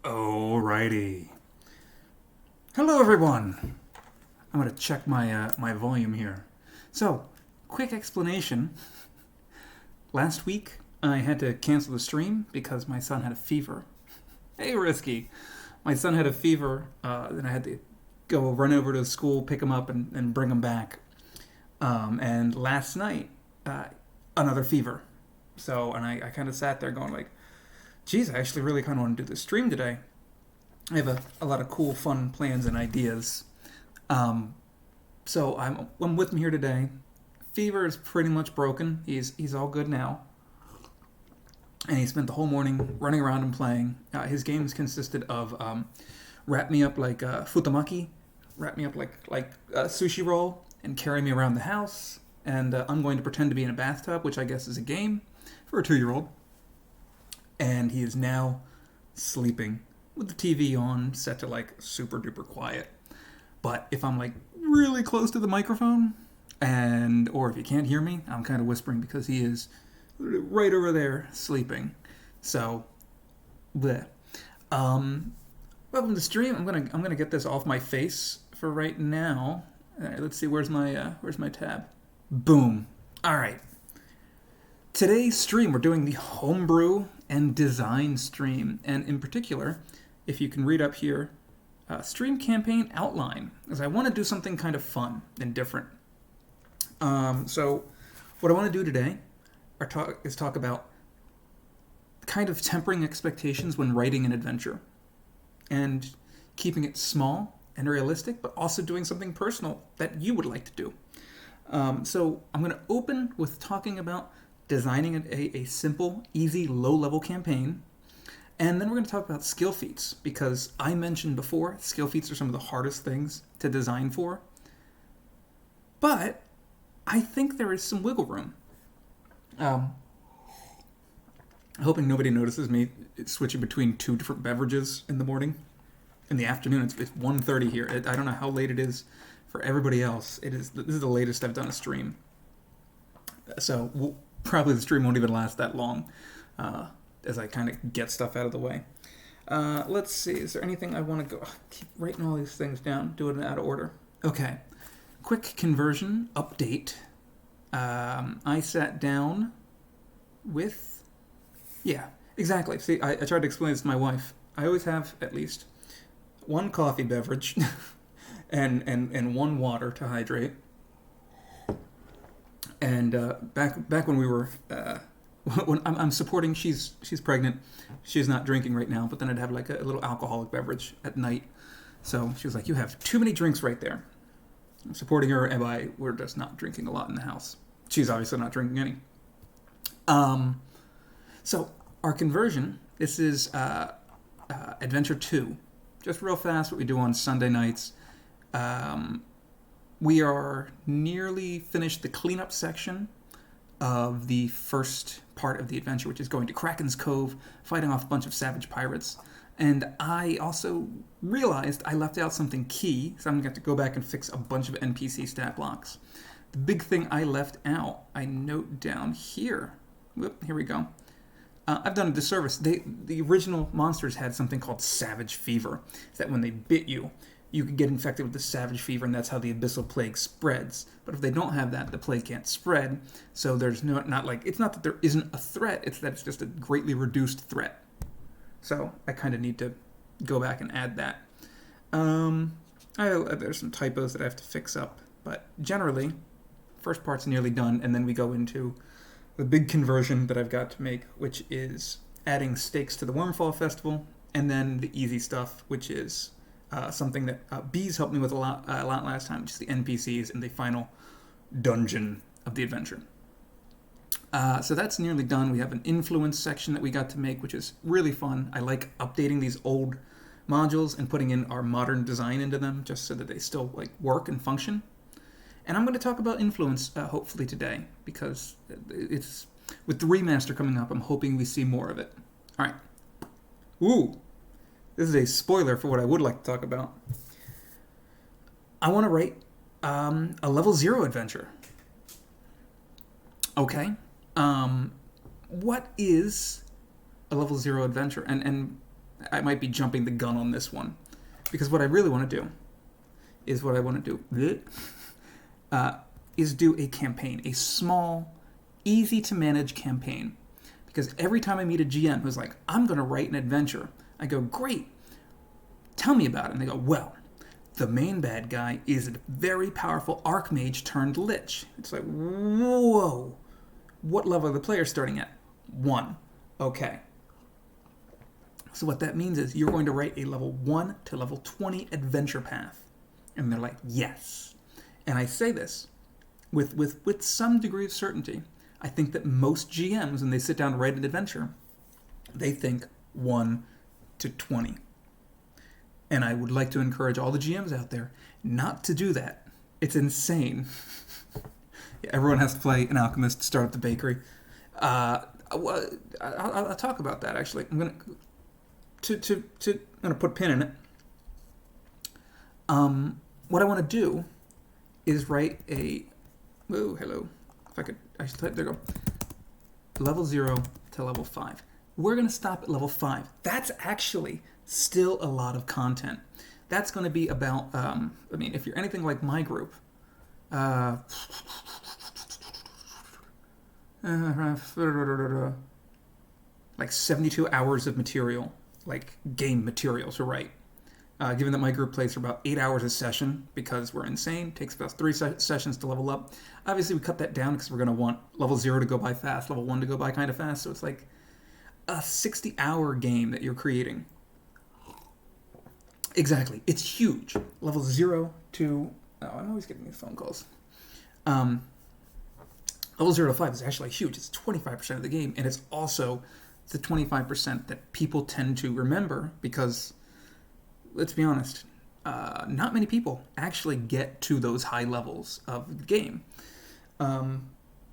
Alrighty. Hello, everyone. I'm gonna check my volume here. So, quick explanation. Last week, I had to cancel the stream because my son had a fever. Hey, Risky. My son had a fever, and I had to go run over to school, pick him up, and bring him back. And last night, another fever. So, and I kind of sat there going like, geez, I actually really kind of want to do this stream today. I have a lot of cool, fun plans and ideas. Um, so I'm with him here today. Fever is pretty much broken. He's all good now, and he spent the whole morning running around and playing. His games consisted of wrap me up like futamaki, wrap me up like a sushi roll, and carry me around the house. And I'm going to pretend to be in a bathtub, which I guess is a game for a 2-year-old. And he is now sleeping with the TV on, set to like super duper quiet. But if I'm like really close to the microphone, or if you can't hear me, I'm kind of whispering because he is right over there sleeping. So, bleh. Welcome to the stream. I'm gonna get this off my face for right now. All right, let's see. Where's my tab? Boom. All right. Today's stream, we're doing the Homebrew and Design stream. And in particular, if you can read up here, stream campaign outline, as I want to do something kind of fun and different. So what I want to do today is talk about kind of tempering expectations when writing an adventure and keeping it small and realistic, but also doing something personal that you would like to do. So I'm going to open with talking about designing a simple, easy, low-level campaign. And then we're going to talk about skill feats, because I mentioned before, skill feats are some of the hardest things to design for. But I think there is some wiggle room. Hoping nobody notices me switching between two different beverages in the morning. In the afternoon, it's 1:30 here. I don't know how late it is for everybody else. This is the latest I've done a stream. So probably the stream won't even last that long, as I kind of get stuff out of the way. Let's see, is there anything I want to go... keep writing all these things down, do it out of order. Okay, quick conversion update. I sat down with... yeah, exactly. See, I tried to explain this to my wife. I always have at least one coffee beverage and one water to hydrate. And back when we were, when I'm supporting, she's pregnant, she's not drinking right now. But then I'd have like a little alcoholic beverage at night. So she was like, "You have too many drinks right there." I'm supporting her, and we're just not drinking a lot in the house. She's obviously not drinking any. So our conversion. This is Adventure 2. Just real fast, what we do on Sunday nights. We are nearly finished the cleanup section of the first part of the adventure, which is going to Kraken's Cove, fighting off a bunch of savage pirates. And I also realized I left out something key, so I'm going to have to go back and fix a bunch of NPC stat blocks. The big thing I left out, I note down here. Whoop, here we go. I've done a disservice. The original monsters had something called savage fever. It's that when they bit you, you could get infected with the savage fever, and that's how the abyssal plague spreads. But if they don't have that, the plague can't spread. So there's not like, it's not that there isn't a threat, it's that it's just a greatly reduced threat. So I kind of need to go back and add that. There's some typos that I have to fix up, but generally, first part's nearly done, and then we go into the big conversion that I've got to make, which is adding stakes to the Wormfall Festival, and then the easy stuff, which is something that Bees helped me with a lot last time, which is the NPCs in the final dungeon of the adventure. So that's nearly done. We have an influence section that we got to make, which is really fun. I like updating these old modules and putting in our modern design into them, just so that they still like work and function. And I'm going to talk about influence hopefully today, because it's with the remaster coming up, I'm hoping we see more of it. All right. Ooh. This is a spoiler for what I would like to talk about. I want to write a level 0 adventure. Okay. What is a level 0 adventure? And I might be jumping the gun on this one. Because what I really want to do is do a campaign. A small, easy to manage campaign. Because every time I meet a GM who's like, I'm going to write an adventure, I go, great, tell me about it. And they go, well, the main bad guy is a very powerful Archmage turned Lich. It's like, whoa. What level are the players starting at? 1. Okay. So what that means is you're going to write a level 1 to level 20 adventure path. And they're like, yes. And I say this with some degree of certainty. I think that most GMs, when they sit down to write an adventure, they think 1 to 20. And I would like to encourage all the GMs out there not to do that. It's insane. Everyone has to play an alchemist to start up the bakery. I'll talk about that, actually. I'm going to put a pin in it. What I want to do is write a... Oh, hello. If I could... There you go. Level 0 to level 5. We're going to stop at level 5. That's actually still a lot of content. That's going to be about... if you're anything like my group... like 72 hours of material, like game material to write. Given that my group plays for about 8 hours a session because we're insane, takes about 3 sessions to level up. Obviously, we cut that down because we're going to want level 0 to go by fast, level 1 to go by kind of fast. So it's like a 60-hour game that you're creating. Exactly. It's huge. Level 0 to... Oh, I'm always getting these phone calls. Level 0 to 5 is actually huge. It's 25% of the game, and it's also the 25% that people tend to remember because, let's be honest, not many people actually get to those high levels of the game.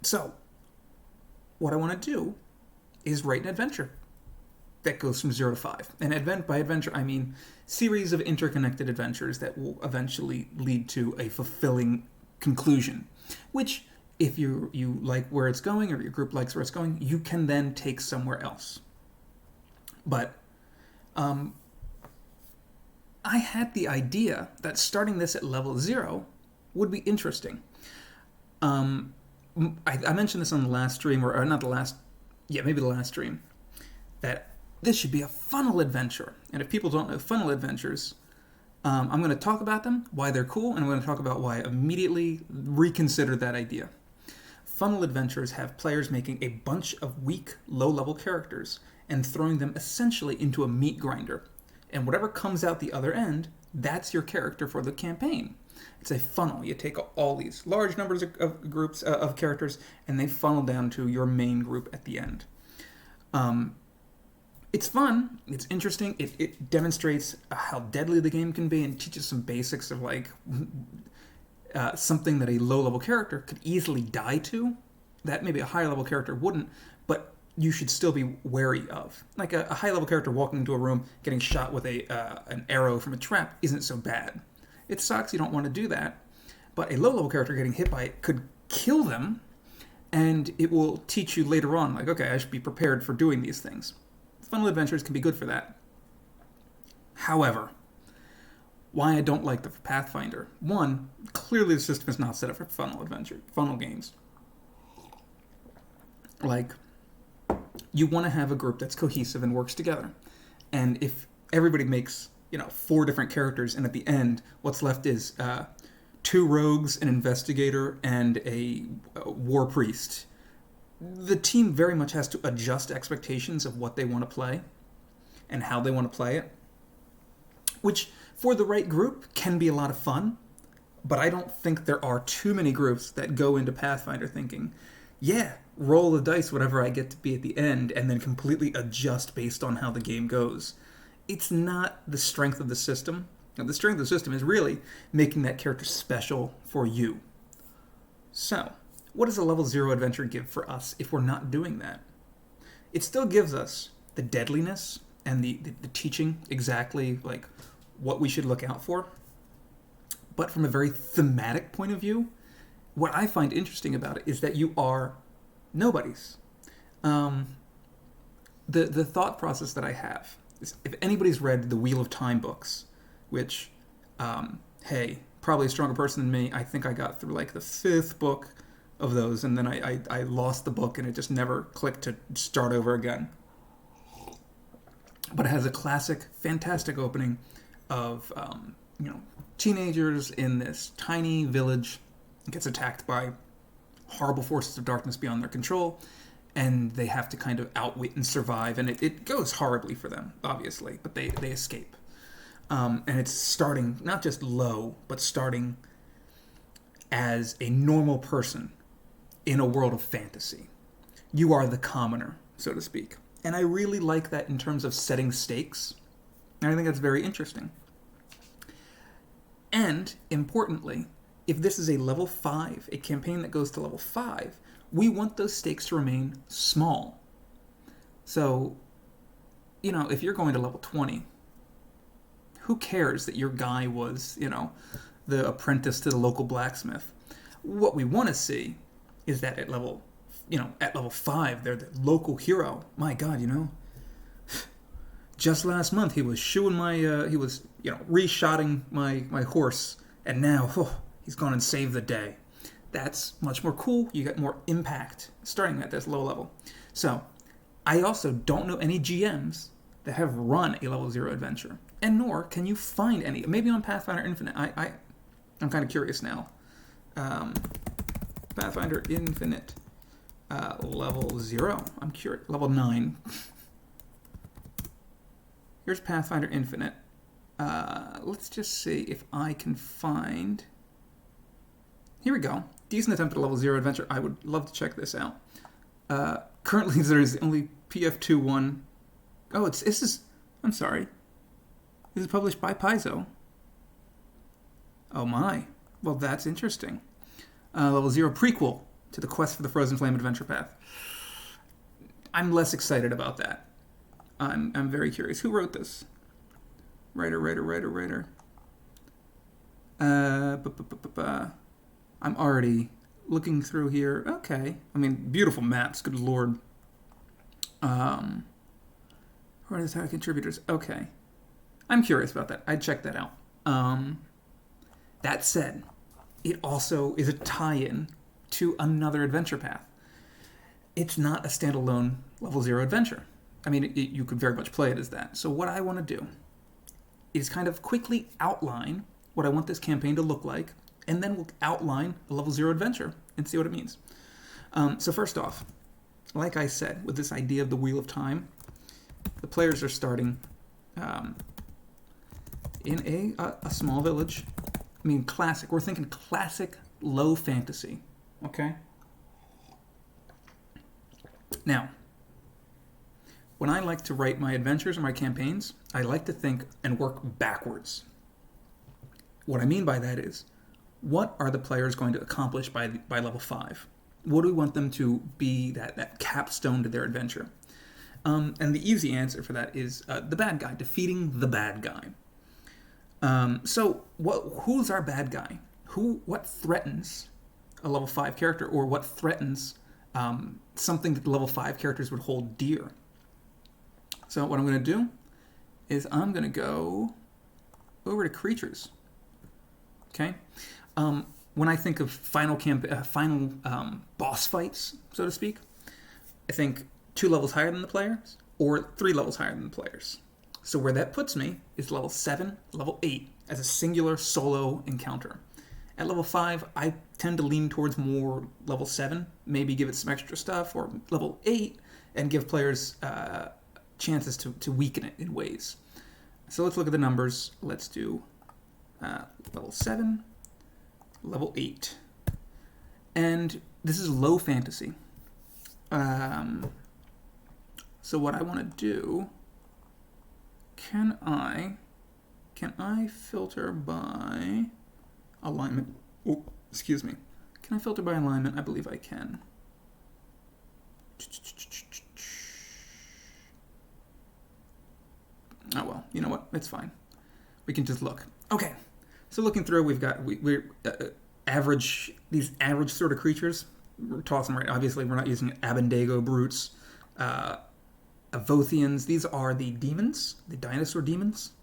So, what I want to do is write an adventure that goes from 0 to 5. And by adventure, I mean series of interconnected adventures that will eventually lead to a fulfilling conclusion, which... if you like where it's going or your group likes where it's going, you can then take somewhere else. But I had the idea that starting this at level 0 would be interesting. I mentioned this on the last stream, or not the last, maybe the last stream, that this should be a funnel adventure. And if people don't know funnel adventures, I'm going to talk about them, why they're cool, and I'm going to talk about why I immediately reconsidered that idea. Funnel adventures have players making a bunch of weak, low-level characters and throwing them essentially into a meat grinder. And whatever comes out the other end, that's your character for the campaign. It's a funnel. You take all these large numbers of groups of characters, and they funnel down to your main group at the end. It's fun. It's interesting. It demonstrates how deadly the game can be and teaches some basics of like... something that a low-level character could easily die to, that maybe a higher-level character wouldn't, but you should still be wary of. Like a high-level character walking into a room, getting shot with an arrow from a trap isn't so bad. It sucks, you don't want to do that, but a low-level character getting hit by it could kill them, and it will teach you later on, like, okay, I should be prepared for doing these things. Funnel adventures can be good for that. However... why I don't like the Pathfinder. 1, clearly the system is not set up for funnel games. Like, you want to have a group that's cohesive and works together. And if everybody makes, 4 different characters, and at the end, what's left is 2 rogues, an investigator, and a war priest, the team very much has to adjust expectations of what they want to play and how they want to play it. Which... for the right group, can be a lot of fun, but I don't think there are too many groups that go into Pathfinder thinking, roll the dice whatever I get to be at the end, and then completely adjust based on how the game goes. It's not the strength of the system. Now, the strength of the system is really making that character special for you. So, what does a level 0 adventure give for us if we're not doing that? It still gives us the deadliness and the teaching exactly, like... what we should look out for. But from a very thematic point of view, what I find interesting about it is that you are nobodies. The thought process that I have if anybody's read the Wheel of Time books, which, hey, probably a stronger person than me, I think I got through like the 5th book of those, and then I lost the book, and it just never clicked to start over again. But it has a classic, fantastic opening of, teenagers in this tiny village gets attacked by horrible forces of darkness beyond their control, and they have to kind of outwit and survive, and it goes horribly for them, obviously, but they escape. And it's starting not just low, but starting as a normal person in a world of fantasy. You are the commoner, so to speak. And I really like that in terms of setting stakes. And I think that's very interesting. And, importantly, if this is a level 5, a campaign that goes to level 5, we want those stakes to remain small. So, if you're going to level 20, who cares that your guy was, the apprentice to the local blacksmith? What we want to see is that at level 5, they're the local hero. My God, just last month he was reshotting my horse, and now he's gone and saved the day. That's much more cool. You get more impact starting at this low level. So, I also don't know any GMs that have run a level 0 adventure, and nor can you find any. Maybe on Pathfinder Infinite. I'm kind of curious now. Pathfinder Infinite, level 0. I'm curious. Level 9. Here's Pathfinder Infinite. Let's just see if I can find... Here we go. Decent attempt at a level 0 adventure. I would love to check this out. Currently, there's only PF21. Oh, this is... I'm sorry. This is published by Paizo. Oh my. Well, that's interesting. Level 0 prequel to the Quest for the Frozen Flame Adventure Path. I'm less excited about that. I'm very curious. Who wrote this? Writer. I'm already looking through here. Okay. I mean, beautiful maps. Good lord. Who are the title contributors? Okay. I'm curious about that. I'd check that out. That said, it also is a tie-in to another adventure path. It's not a standalone level 0 adventure. I mean, you could very much play it as that. So what I want to do is kind of quickly outline what I want this campaign to look like, and then we'll outline a level 0 adventure and see what it means. So first off, like I said, with this idea of the Wheel of Time, the players are starting in a small village. I mean, classic. We're thinking classic low fantasy. Okay? Now, when I like to write my adventures or my campaigns, I like to think and work backwards. What I mean by that is, what are the players going to accomplish by level 5? What do we want them to be that capstone to their adventure? And the easy answer for that is the bad guy, defeating the bad guy. So who's our bad guy? What threatens a level 5 character, or what threatens something that the level 5 characters would hold dear? So what I'm going to do is I'm going to go over to creatures. Okay? When I think of final boss fights, so to speak, I think 2 levels higher than the players, or 3 levels higher than the players. So where that puts me is level 7, level 8, as a singular solo encounter. At level 5, I tend to lean towards more level 7, maybe give it some extra stuff, or level 8, and give players chances to weaken it in ways. So let's look at the numbers. Let's do level 7, level 8. And this is low fantasy. So what I want to do... Can I filter by alignment? Oh, excuse me. Can I filter by alignment? I believe I can. Oh well, you know what? It's fine. We can just look. Okay. So looking through, we're average, these average sort of creatures. We're tossing right. Obviously, we're not using Abendego brutes. Avothians, these are the demons, the dinosaur demons.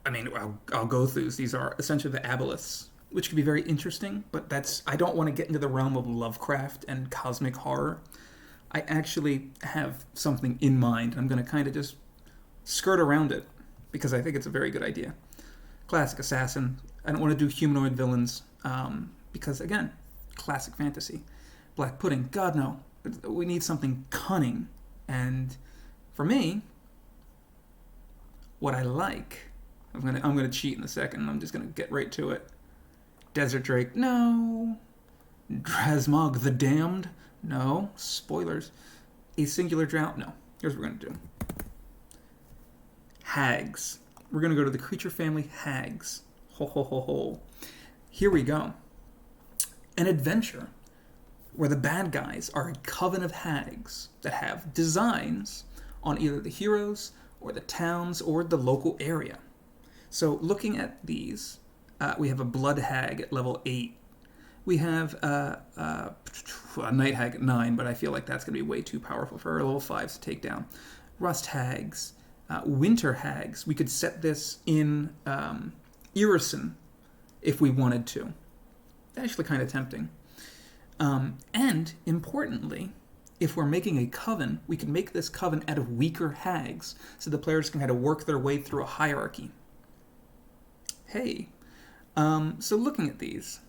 I mean, I'll go through these. These are essentially the aboleths, which can be very interesting, but I don't want to get into the realm of Lovecraft and cosmic horror. I actually have something in mind, and I'm going to kind of just skirt around it, because I think it's a very good idea. Classic assassin. I don't want to do humanoid villains, because, again, classic fantasy. Black pudding, God no. We need something cunning. And for me, what I like, I'm gonna cheat in a second. I'm just gonna get right to it. Desert Drake, no. Drasmog the Damned, no. Spoilers. A Singular Drought, no. Here's what we're gonna do. Hags. We're gonna go to the creature family Hags. Ho ho ho ho. Here we go. An adventure where the bad guys are a coven of hags that have designs on either the heroes or the towns or the local area. So looking at these, we have a blood hag at level 8. We have a night hag at 9, but I feel like that's going to be way too powerful for our level 5s to take down. Rust hags, winter hags. We could set this in Irison if we wanted to. Actually kind of tempting. And, importantly, if we're making a coven, we can make this coven out of weaker hags, so the players can kind of work their way through a hierarchy. Hey, so looking at these,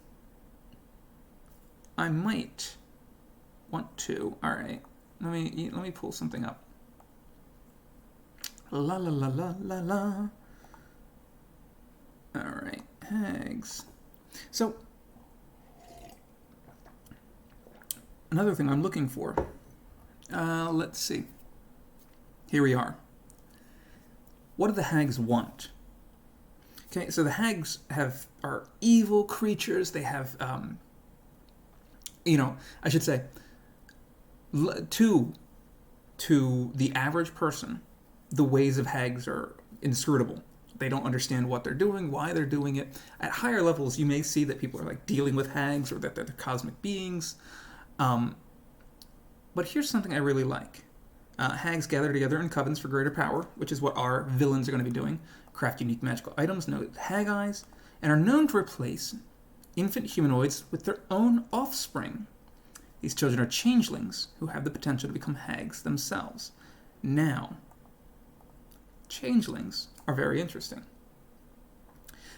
I might want to, alright, let me pull something up. La la la la la la. Alright, hags. So, another thing I'm looking for. Let's see. Here we are. What do the hags want? Okay, so the hags are evil creatures. They have, I should say, to the average person, the ways of hags are inscrutable. They don't understand what they're doing, why they're doing it. At higher levels, you may see that people are like dealing with hags or that they're cosmic beings. But here's something I really like. Hags gather together in covens for greater power, which is what our villains are going to be doing. Craft unique magical items known as hag eyes, and are known to replace infant humanoids with their own offspring. These children are changelings who have the potential to become hags themselves. Now, changelings are very interesting.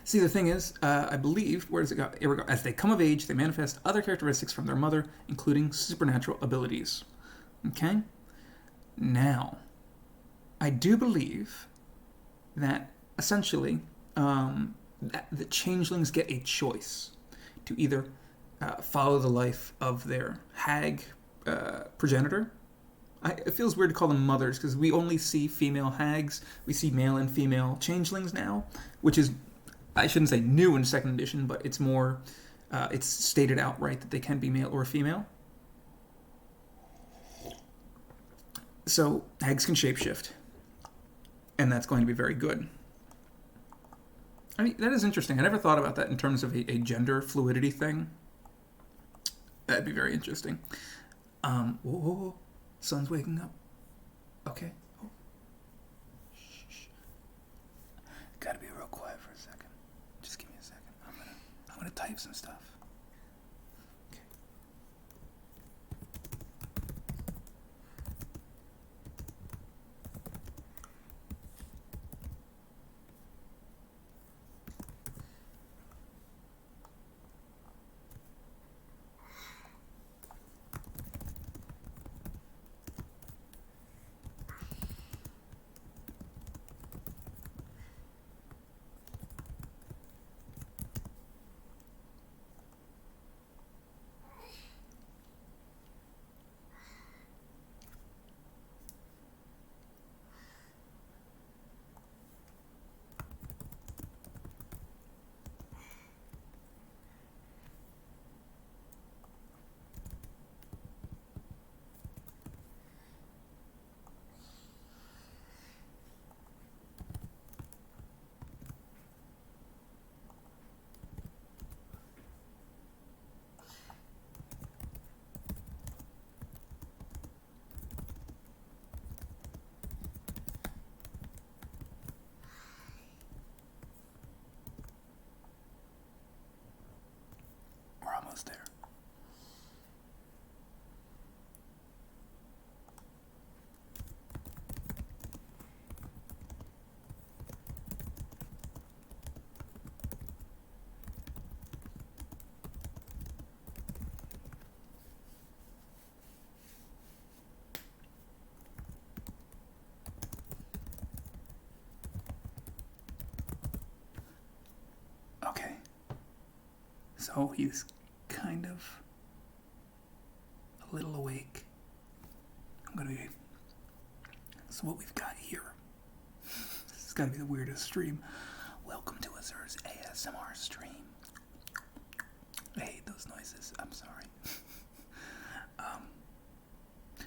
See, the thing is, I believe, where does it go? Here we go. As they come of age, they manifest other characteristics from their mother, including supernatural abilities. Okay? Now, I do believe that, essentially, the changelings get a choice to either follow the life of their hag progenitor. It feels weird to call them mothers, because we only see female hags. We see male and female changelings now, which is, I shouldn't say new in 2nd edition, but it's more, it's stated outright that they can be male or female. So, hags can shapeshift, and that's going to be very good. I mean, that is interesting. I never thought about that in terms of a gender fluidity thing. That'd be very interesting. Whoa, sun's waking up. Okay. Oh. Shh. Gotta be real quiet for a second. Just give me a second. I'm gonna type some stuff. Okay. So he's kind of a little awake. So what we've got here, this has got to be the weirdest stream. Welcome to Azur's ASMR stream. I hate those noises. I'm sorry.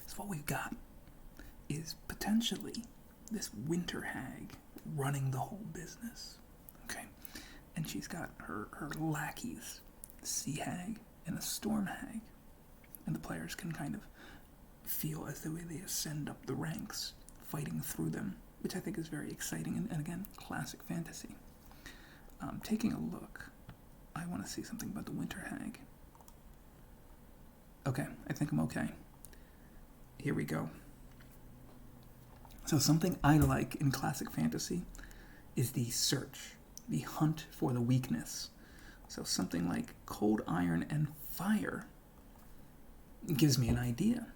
So what we've got is potentially this winter hag running the whole business. Okay? And she's got her lackeys, a sea hag and a storm hag. And the players can kind of feel as the way they ascend up the ranks, fighting through them, which I think is very exciting and again, classic fantasy. Taking a look, I want to see something about the winter hag. Okay, I think I'm okay. Here we go. So something I like in classic fantasy is the search, the hunt for the weakness. So something like cold iron and fire gives me an idea.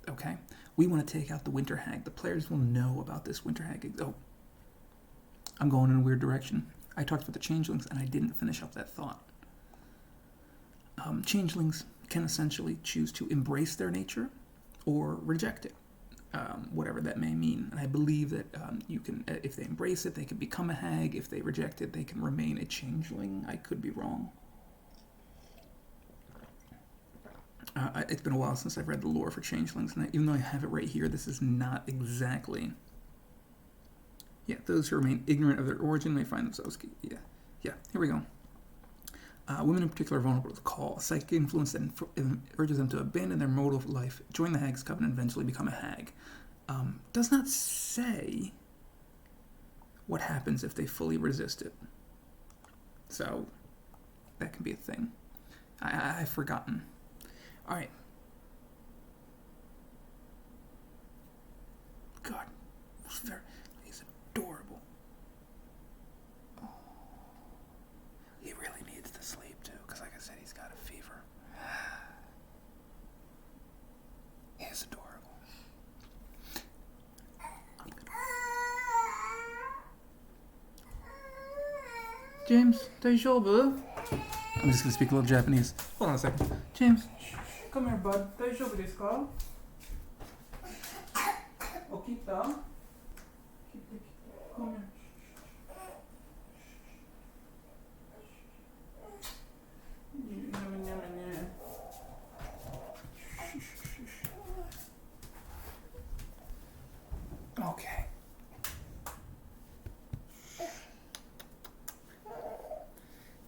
Okay? We want to take out the winter hag. The players will know about this winter hag. Oh, I'm going in a weird direction. I talked about the changelings and I didn't finish up that thought. Changelings can essentially choose to embrace their nature or reject it, whatever that may mean. And I believe that you can, if they embrace it, they can become a hag. If they reject it, they can remain a changeling. I could be wrong. It's been a while since I've read the lore for changelings, and even though I have it right here, this is not exactly... Yeah, those who remain ignorant of their origin may find themselves... Yeah, here we go. Women in particular are vulnerable to the call, a psychic influence that urges them to abandon their mode of life, join the hag's covenant, and eventually become a hag. Does not say what happens if they fully resist it. So, that can be a thing. I've forgotten. Alright. God, he's adorable. Oh. He really needs to sleep too, because like I said, he's got a fever. He's adorable. James, 大丈夫? I'm just going to speak a little Japanese. Hold on a second. James, come here, bud. 大丈夫ですか? 起きた? Come here. Okay.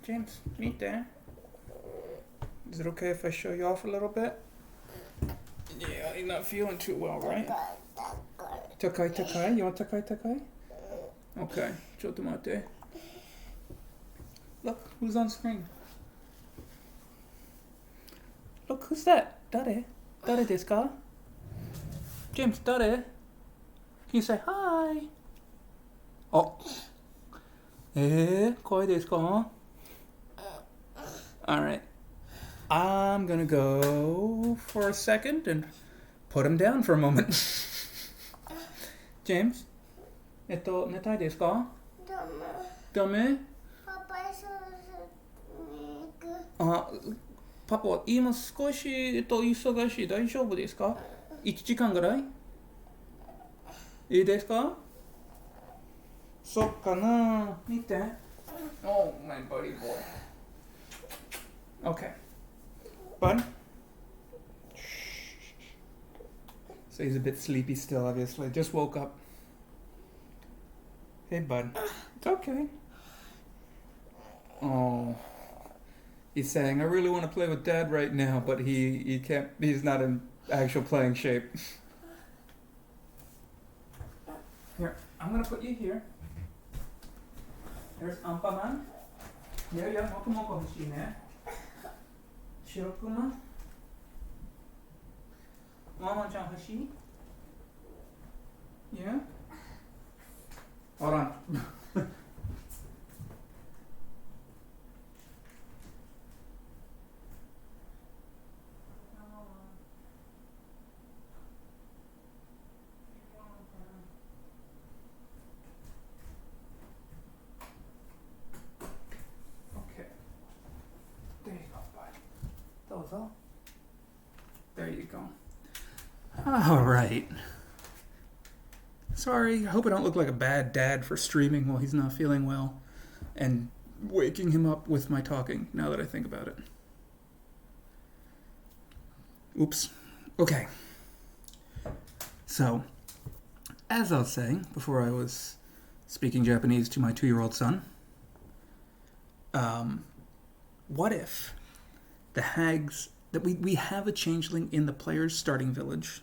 James, meet there. Is it okay if I show you off a little bit? Yeah, you're not feeling too well, right? Takai? You want Takai? Okay, chotomate. Look, who's on screen? Look, who's that? Dare? Dare desu ka? James, dare? Can you say hi? Oh. Koi desu ka? Alright. I'm gonna go for a second and put him down for a moment. James? Netai desu ka? Dame? Papa, 今少し忙しい。大丈夫ですか? 1時間ぐらい? いいですか? そっかな. 見て. Oh, my buddy boy. Okay. Bud? So he's a bit sleepy still, obviously. Just woke up. Hey, bud. It's okay. Oh. He's saying, I really want to play with Dad right now, but he can't, he's not in actual playing shape. Here, I'm going to put you here. There's Ampaman. Yeah, mokomoko hoshii ne. Shirokuma. Mama-chan hoshii? Yeah? Hold on. Proposal. There you go. All right. Sorry, I hope I don't look like a bad dad for streaming while he's not feeling well and waking him up with my talking, now that I think about it. Oops. Okay. So, as I was saying before I was speaking Japanese to my 2-year-old son, what if the hags, that we have a changeling in the player's starting village.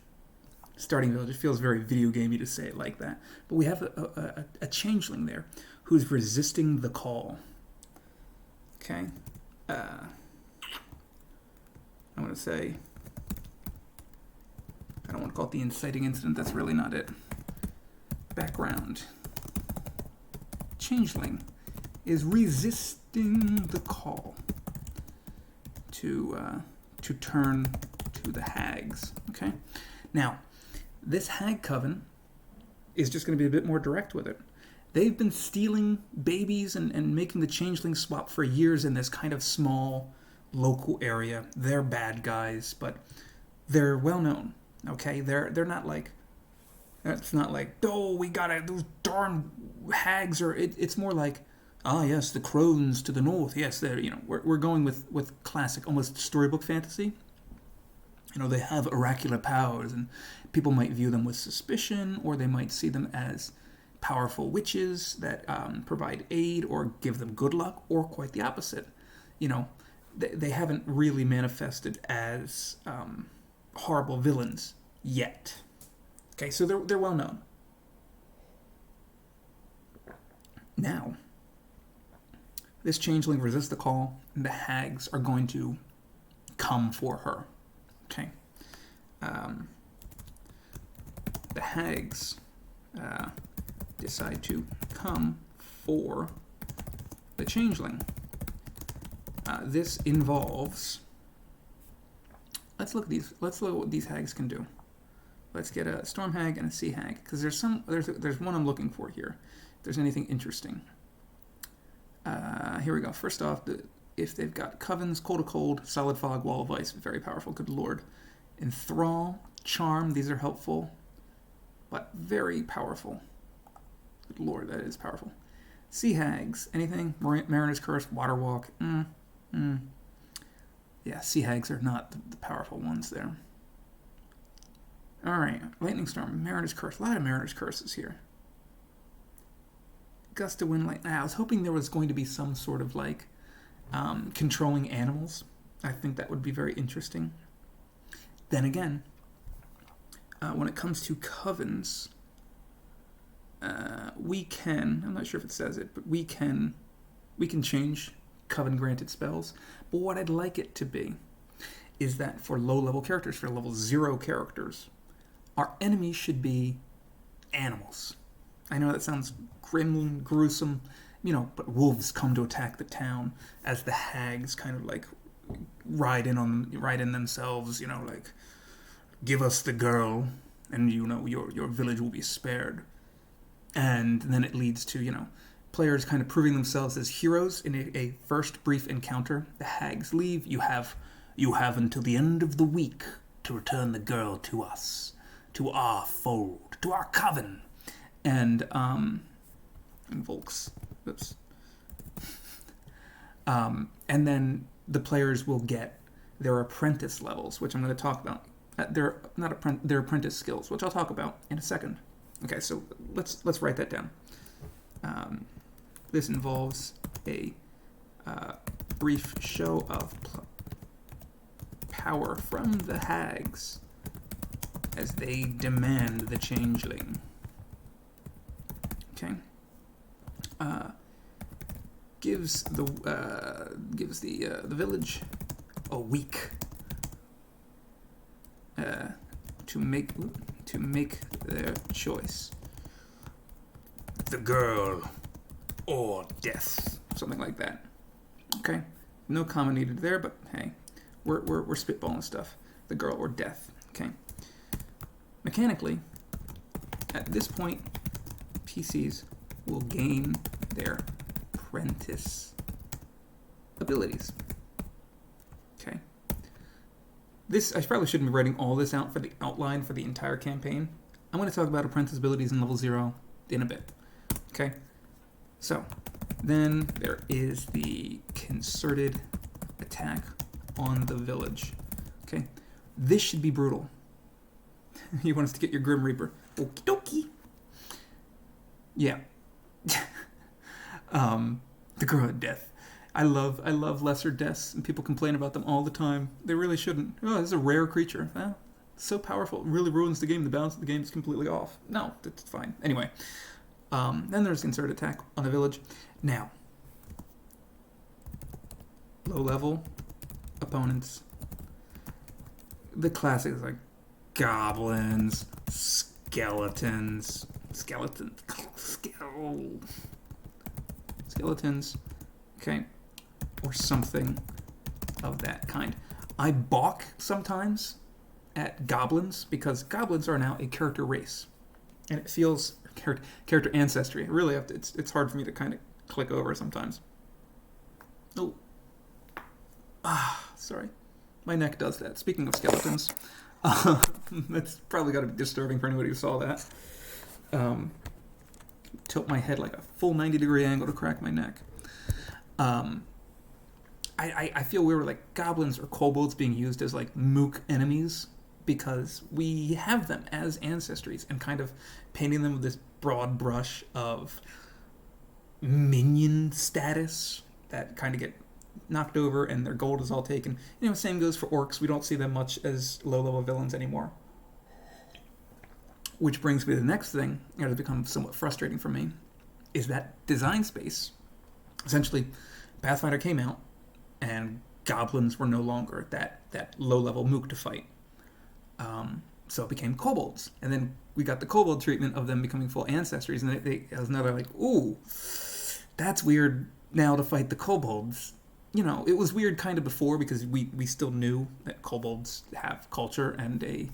Starting village, it feels very video gamey to say it like that. But we have a changeling there who's resisting the call. Okay? I want to say, I don't want to call it the inciting incident, that's really not it. Background. Changeling is resisting the call to turn to the hags. Okay? Now, this hag coven is just going to be a bit more direct with it. They've been stealing babies and making the changeling swap for years in this kind of small local area. They're bad guys, but they're well known. Okay? They're not like, it's not like, oh, we gotta, those darn hags, or it's more like, yes, the crones to the north. Yes, they're, we're going with classic, almost storybook fantasy. They have oracular powers, and people might view them with suspicion, or they might see them as powerful witches that provide aid or give them good luck, or quite the opposite. They haven't really manifested as horrible villains yet. Okay, so they're well known. Now, this changeling resists the call, and the hags are going to come for her. Okay. The hags decide to come for the changeling. This involves. Let's look at what these hags can do. Let's get a storm hag and a sea hag, because there's one I'm looking for here. If there's anything interesting. Here we go. First off, if they've got covens, cold to cold, solid fog, wall of ice, very powerful. Good lord. Enthrall, charm, these are helpful, but very powerful. Good lord, that is powerful. Sea hags, anything? Mariner's Curse, Water Walk. Yeah, sea hags are not the powerful ones there. Alright, Lightning Storm, Mariner's Curse. A lot of Mariner's Curses here. Gust of wind, I was hoping there was going to be some sort of controlling animals. I think that would be very interesting. Then again, when it comes to covens, we can, I'm not sure if it says it, but we can change coven granted spells. But what I'd like it to be is that for low level characters, for level 0 characters, our enemies should be animals. I know that sounds grim, gruesome, but wolves come to attack the town as the hags kind of ride in themselves, give us the girl and your village will be spared. And then it leads to, players kind of proving themselves as heroes in a first brief encounter. The hags leave. You have until the end of the week to return the girl to us, to our fold, to our coven. And Volks. Oops. And then the players will get their apprentice levels, which I'm going to talk about. They're apprentice skills, which I'll talk about in a second. Okay, so let's write that down. This involves a brief show of power from the hags as they demand the changeling. Okay. Gives the village a week to make their choice. The girl or death, something like that. Okay, no comment needed there, but hey, we're spitballing stuff. The girl or death. Okay. Mechanically, at this point, PCs will gain their apprentice abilities. Okay. I probably shouldn't be writing all this out for the outline for the entire campaign. I'm going to talk about apprentice abilities in level 0 in a bit. Okay? So, then there is the concerted attack on the village. Okay? This should be brutal. You want us to get your Grim Reaper. Okie dokie. Yeah. The Growing Death. I love lesser deaths, and people complain about them all the time. They really shouldn't. Oh, this is a rare creature. Well, it's so powerful. It really ruins the game. The balance of the game is completely off. No, that's fine. Anyway, then there's concerted attack on the village. Now, low level opponents. The classics like goblins, skeletons, okay, or something of that kind. I balk sometimes at goblins because goblins are now a character race, and it feels character ancestry. Really, it's hard for me to kind of click over sometimes. Oh, sorry, my neck does that. Speaking of skeletons, that's probably got to be disturbing for anybody who saw that. Tilt my head like a full 90-degree angle to crack my neck. I feel we were like goblins or kobolds being used as like mook enemies because we have them as ancestries and kind of painting them with this broad brush of minion status that kind of get knocked over and their gold is all taken. You know, same goes for orcs. We don't see them much as low-level villains anymore. Which brings me to the next thing that has become somewhat frustrating for me, is that design space. Essentially, Pathfinder came out, and goblins were no longer that low-level mook to fight. So it became kobolds. And then we got the kobold treatment of them becoming full ancestries, and it was another like, ooh, that's weird now to fight the kobolds. You know, it was weird kind of before because we still knew that kobolds have culture and a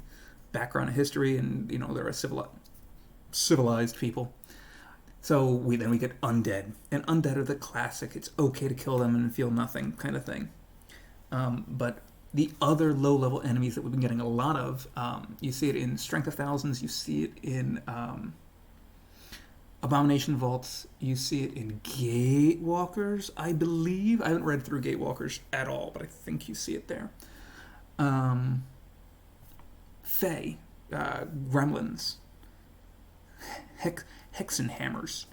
background in history, and, you know, they're a civilized people. So we get undead. And undead are the classic, it's okay to kill them and feel nothing kind of thing. But the other low-level enemies that we've been getting a lot of, you see it in Strength of Thousands, you see it in Abomination Vaults, you see it in Gatewalkers, I believe. I haven't read through Gatewalkers at all, but I think you see it there. Fae, gremlins, hexenhammers.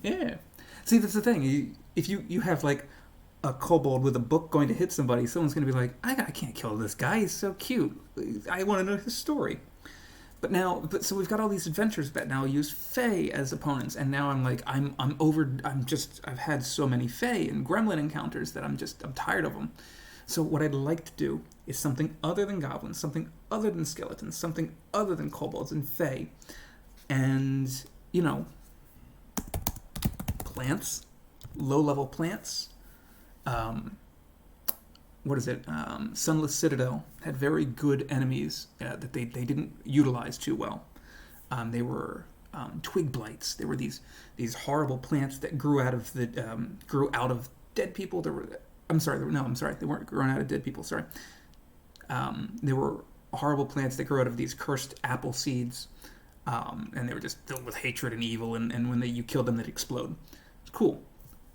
Yeah. See, that's the thing. If you have like a kobold with a book going to hit somebody, someone's going to be like, I can't kill this guy. He's so cute. I want to know his story. So we've got all these adventures that now use Fae as opponents, and now I'm like, I've had so many Fae and gremlin encounters that I'm tired of them. So what I'd like to do is something other than goblins, something other than skeletons, something other than kobolds and Fae, and, you know, plants, low-level plants. Sunless Citadel had very good enemies that they didn't utilize too well. They were twig blights. They were these horrible plants that grew out of dead people. They weren't growing out of dead people. Sorry. They were horrible plants that grew out of these cursed apple seeds, and they were just filled with hatred and evil. And when you killed them, they'd explode. It's cool.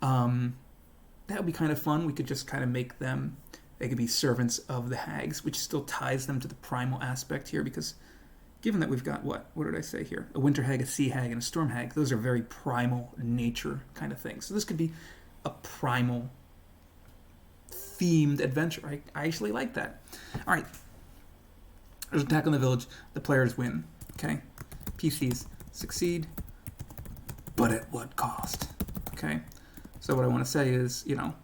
That would be kind of fun. We could just kind of make them. They could be servants of the hags, which still ties them to the primal aspect here, because given that we've got, what did I say here? A winter hag, a sea hag, and a storm hag. Those are very primal nature kind of things. So this could be a primal themed adventure. I actually like that. All right. There's an attack on the village. The players win. Okay? PCs succeed, but at what cost? Okay? So what I want to say is, you know,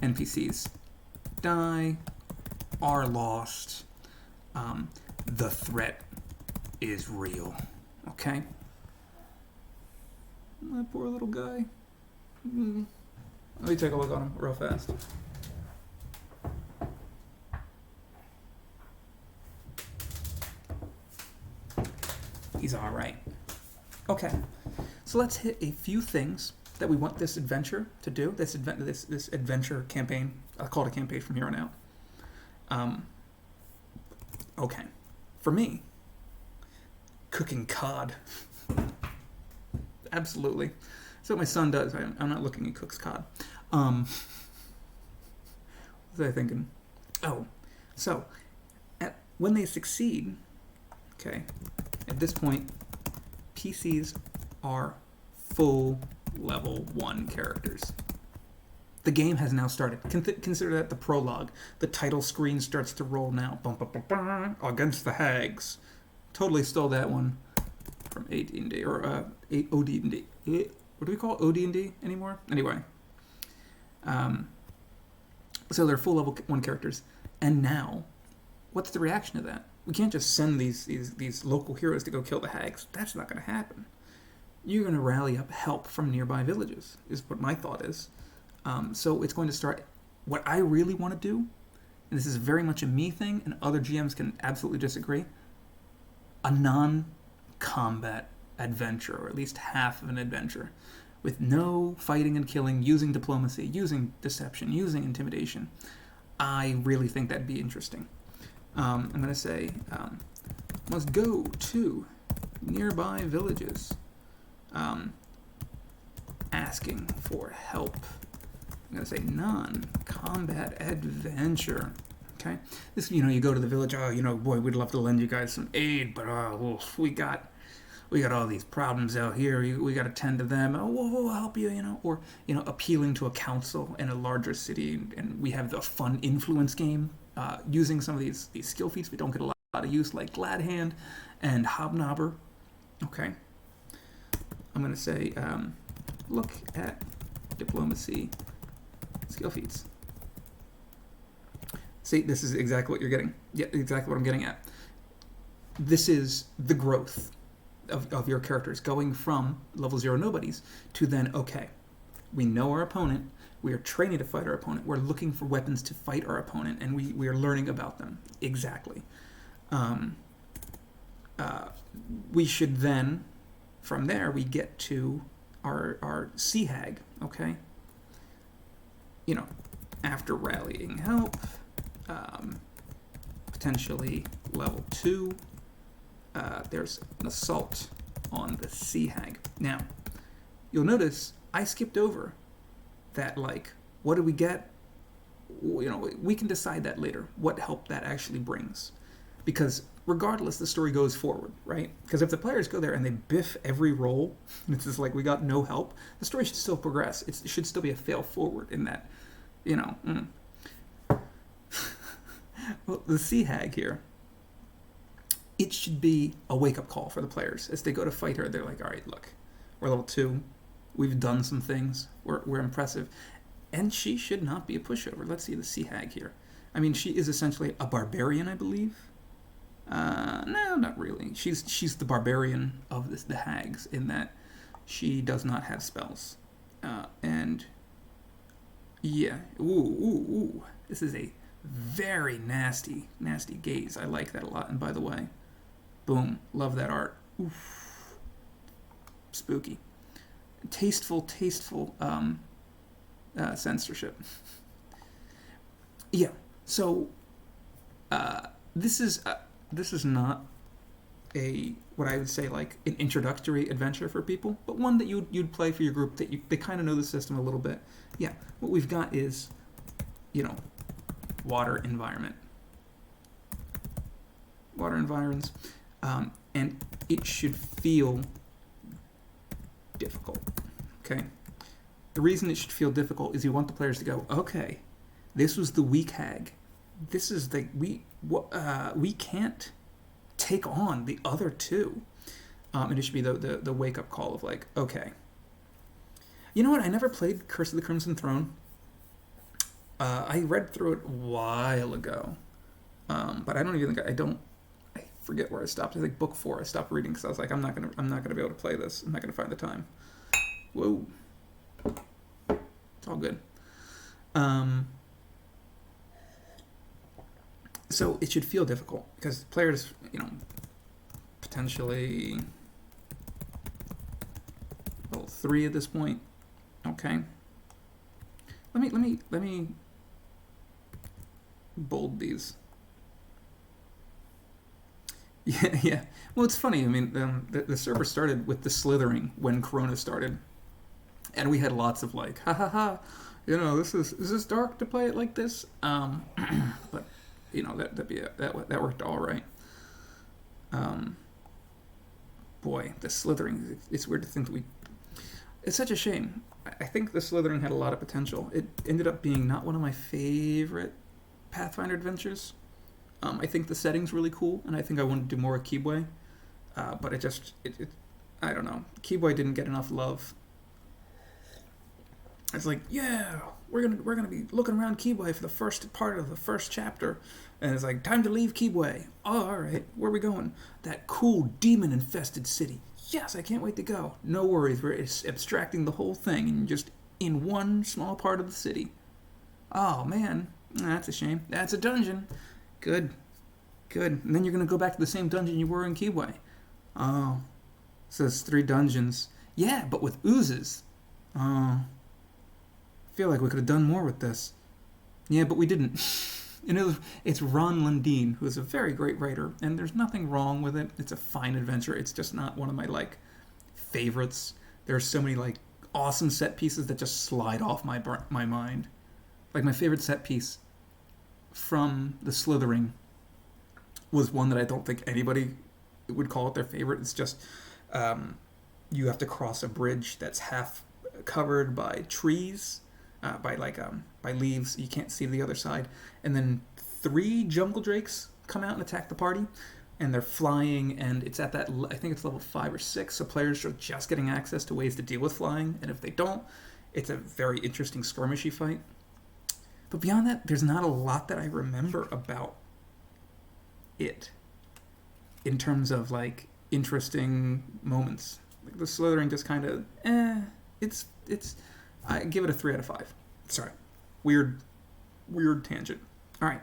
NPCs die, are lost. The threat is real. Okay? My poor little guy. Let me take a look on him real fast. He's all right. Okay, so let's hit a few things that we want this adventure to do. This adventure campaign. I'll call it a campaign from here on out. Okay, for me, cooking cod. Absolutely. So what my son does. I'm not looking at cooks cod. What was I thinking? Oh, so when they succeed, okay, at this point, PCs are full level 1 characters. The game has now started. Consider that the prologue. The title screen starts to roll now. Bum, bum, bum, bum, against the hags. Totally stole that one from AD&D, or OD&D. What do we call OD&D anymore? Anyway. So they're full level 1 characters. And now, what's the reaction to that? We can't just send these local heroes to go kill the hags. That's not going to happen. You're going to rally up help from nearby villages, is what my thought is. So it's going to start. What I really want to do, and this is very much a me thing, and other GMs can absolutely disagree, a non-combat adventure, or at least half of an adventure, with no fighting and killing, using diplomacy, using deception, using intimidation. I really think that'd be interesting. I'm going to say, must go to nearby villages, asking for help. I'm going to say non-combat adventure. Okay? This, you go to the village, boy, we'd love to lend you guys some aid, but we got all these problems out here. We got to tend to them. Oh, we'll help you, or appealing to a council in a larger city, and we have the fun influence game using some of these skill feats we don't get a lot of use, like Glad Hand and Hobnobber. Okay, I'm gonna say look at diplomacy skill feats. See, this is exactly what you're getting. Yeah, exactly what I'm getting at. This is the growth of your characters, going from level 0 nobodies to then, okay, we know our opponent, we are training to fight our opponent, we're looking for weapons to fight our opponent, and we are learning about them. Exactly. We should then, from there, we get to our Sea Hag, okay? After rallying help, potentially level 2, there's an assault on the Sea Hag. Now, you'll notice I skipped over that, what do we get? We can decide that later, what help that actually brings. Because regardless, the story goes forward, right? Because if the players go there and they biff every roll, and it's just like we got no help, the story should still progress. It should still be a fail forward in that, Well, the Sea Hag here, it should be a wake-up call for the players. As they go to fight her, they're like, all right, look, we're level 2. We've done some things. We're impressive. And she should not be a pushover. Let's see the Sea Hag here. I mean, she is essentially a barbarian, I believe. No, not really. She's the barbarian of the hags, in that she does not have spells. And yeah, ooh. This is a very nasty gaze. I like that a lot. And by the way, boom, love that art. Oof. Spooky. Tasteful censorship. Yeah. So this is not what I would say like an introductory adventure for people, but one that you'd play for your group that they kind of know the system a little bit. Yeah. What we've got is, water environment. Water environs, and it should feel difficult. Okay. The reason it should feel difficult is you want the players to go, okay, this was the weak hag. This is we can't take on the other two. And it should be the wake up call of like, okay. You know what? I never played Curse of the Crimson Throne. I read through it a while ago, but I don't even think I forget where I stopped. I think book 4 I stopped reading because I was like, I'm not gonna be able to play this. I'm not gonna find the time. Whoa. It's all good. So it should feel difficult because players, potentially level 3 at this point. Okay. Let me bold these. Yeah, yeah. Well, it's funny. I mean, the server started with the slithering when Corona started, and we had lots of like, ha ha ha, this is dark to play it like this. But that worked all right. Um, Boy, the slithering. It's weird to think that we. It's such a shame. I think the slithering had a lot of potential. It ended up being not one of my favorite Pathfinder adventures. I think the setting's really cool, and I think I want to do more with Keyboy. But I don't know. Keyboy didn't get enough love. It's like, yeah, we're gonna be looking around Keyboy for the first part of the first chapter, and it's like, time to leave Keyboy. Oh, all right, where are we going? That cool demon-infested city. Yes, I can't wait to go. No worries, we're abstracting the whole thing and just in one small part of the city. Oh man, that's a shame. That's a dungeon. Good. And then you're gonna go back to the same dungeon you were in Keyboy. Oh, so it's 3 dungeons. Yeah, but with oozes. Oh. I feel like we could have done more with this. Yeah, but we didn't. And it's Ron Lundeen, who is a very great writer, and there's nothing wrong with it. It's a fine adventure. It's just not one of my favorites. There are so many awesome set pieces that just slide off my mind. Like my favorite set piece from the Slithering was one that I don't think anybody would call it their favorite. It's just you have to cross a bridge that's half covered by trees. By leaves, you can't see the other side, and then 3 jungle drakes come out and attack the party, and they're flying, and it's at that, I think it's level 5 or 6, so players are just getting access to ways to deal with flying, and if they don't, it's a very interesting skirmishy fight. But beyond that, there's not a lot that I remember about it in terms of interesting moments. The Slithering just kind of it's I give it a 3 out of 5. Sorry. Weird tangent. All right.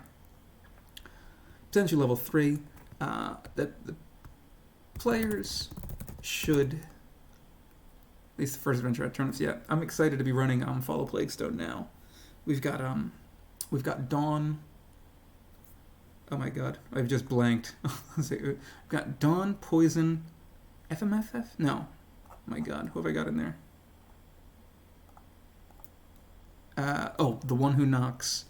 Potential level 3. The players should, at least the first adventure at tournaments. Yeah, I'm excited to be running Follow Plaguestone now. We've got Dawn. Oh my god, I've just blanked. We've got Dawn, Poison, FMFF? No. Oh my god, who have I got in there? The One Who Knocks.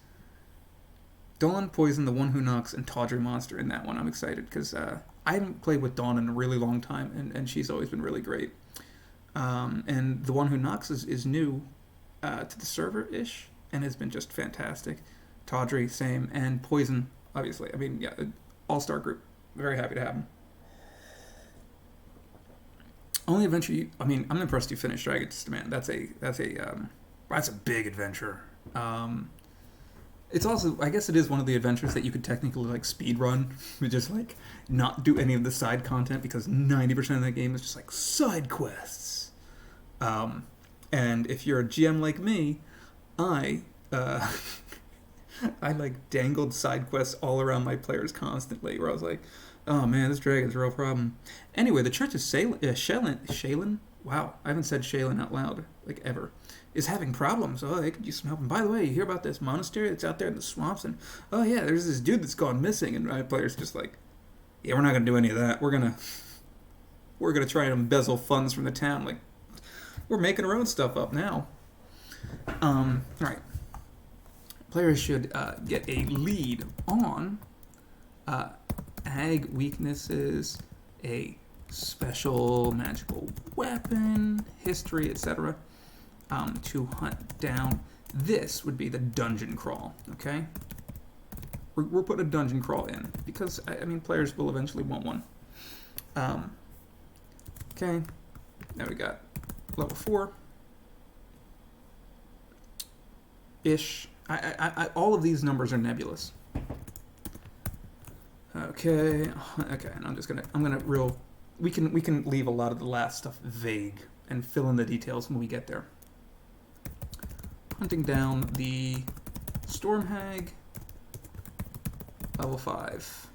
Dawn, Poison, The One Who Knocks, and Tawdry Monster in that one. I'm excited because I haven't played with Dawn in a really long time, and she's always been really great. And The One Who Knocks is new to the server-ish, and has been just fantastic. Tawdry, same, and Poison, obviously. I mean, yeah, all-star group. Very happy to have him. Only adventure I'm impressed you finished Dragon's Demand. That's a big adventure. It's also, I guess it is one of the adventures that you could technically speed run, but just not do any of the side content because 90% of that game is just side quests. And if you're a GM like me, I dangled side quests all around my players constantly, where I was like, oh man, this dragon's a real problem. Anyway, the Church of Shaylin? Wow, I haven't said Shaylin out loud, ever. Is having problems. Oh, they could use some help. And by the way, you hear about this monastery that's out there in the swamps? And, oh yeah, there's this dude that's gone missing. And my player's just yeah, we're not going to do any of that. We're going to try and embezzle funds from the town. We're making our own stuff up now. All right. Players should get a lead on ag weaknesses, a special magical weapon, history, etc. To hunt down. This would be the dungeon crawl, okay? We're putting a dungeon crawl in because, players will eventually want one. Okay, now we got level 4-ish. All of these numbers are nebulous. Okay, and we can leave a lot of the last stuff vague and fill in the details when we get there. Hunting down the Storm Hag, level 5.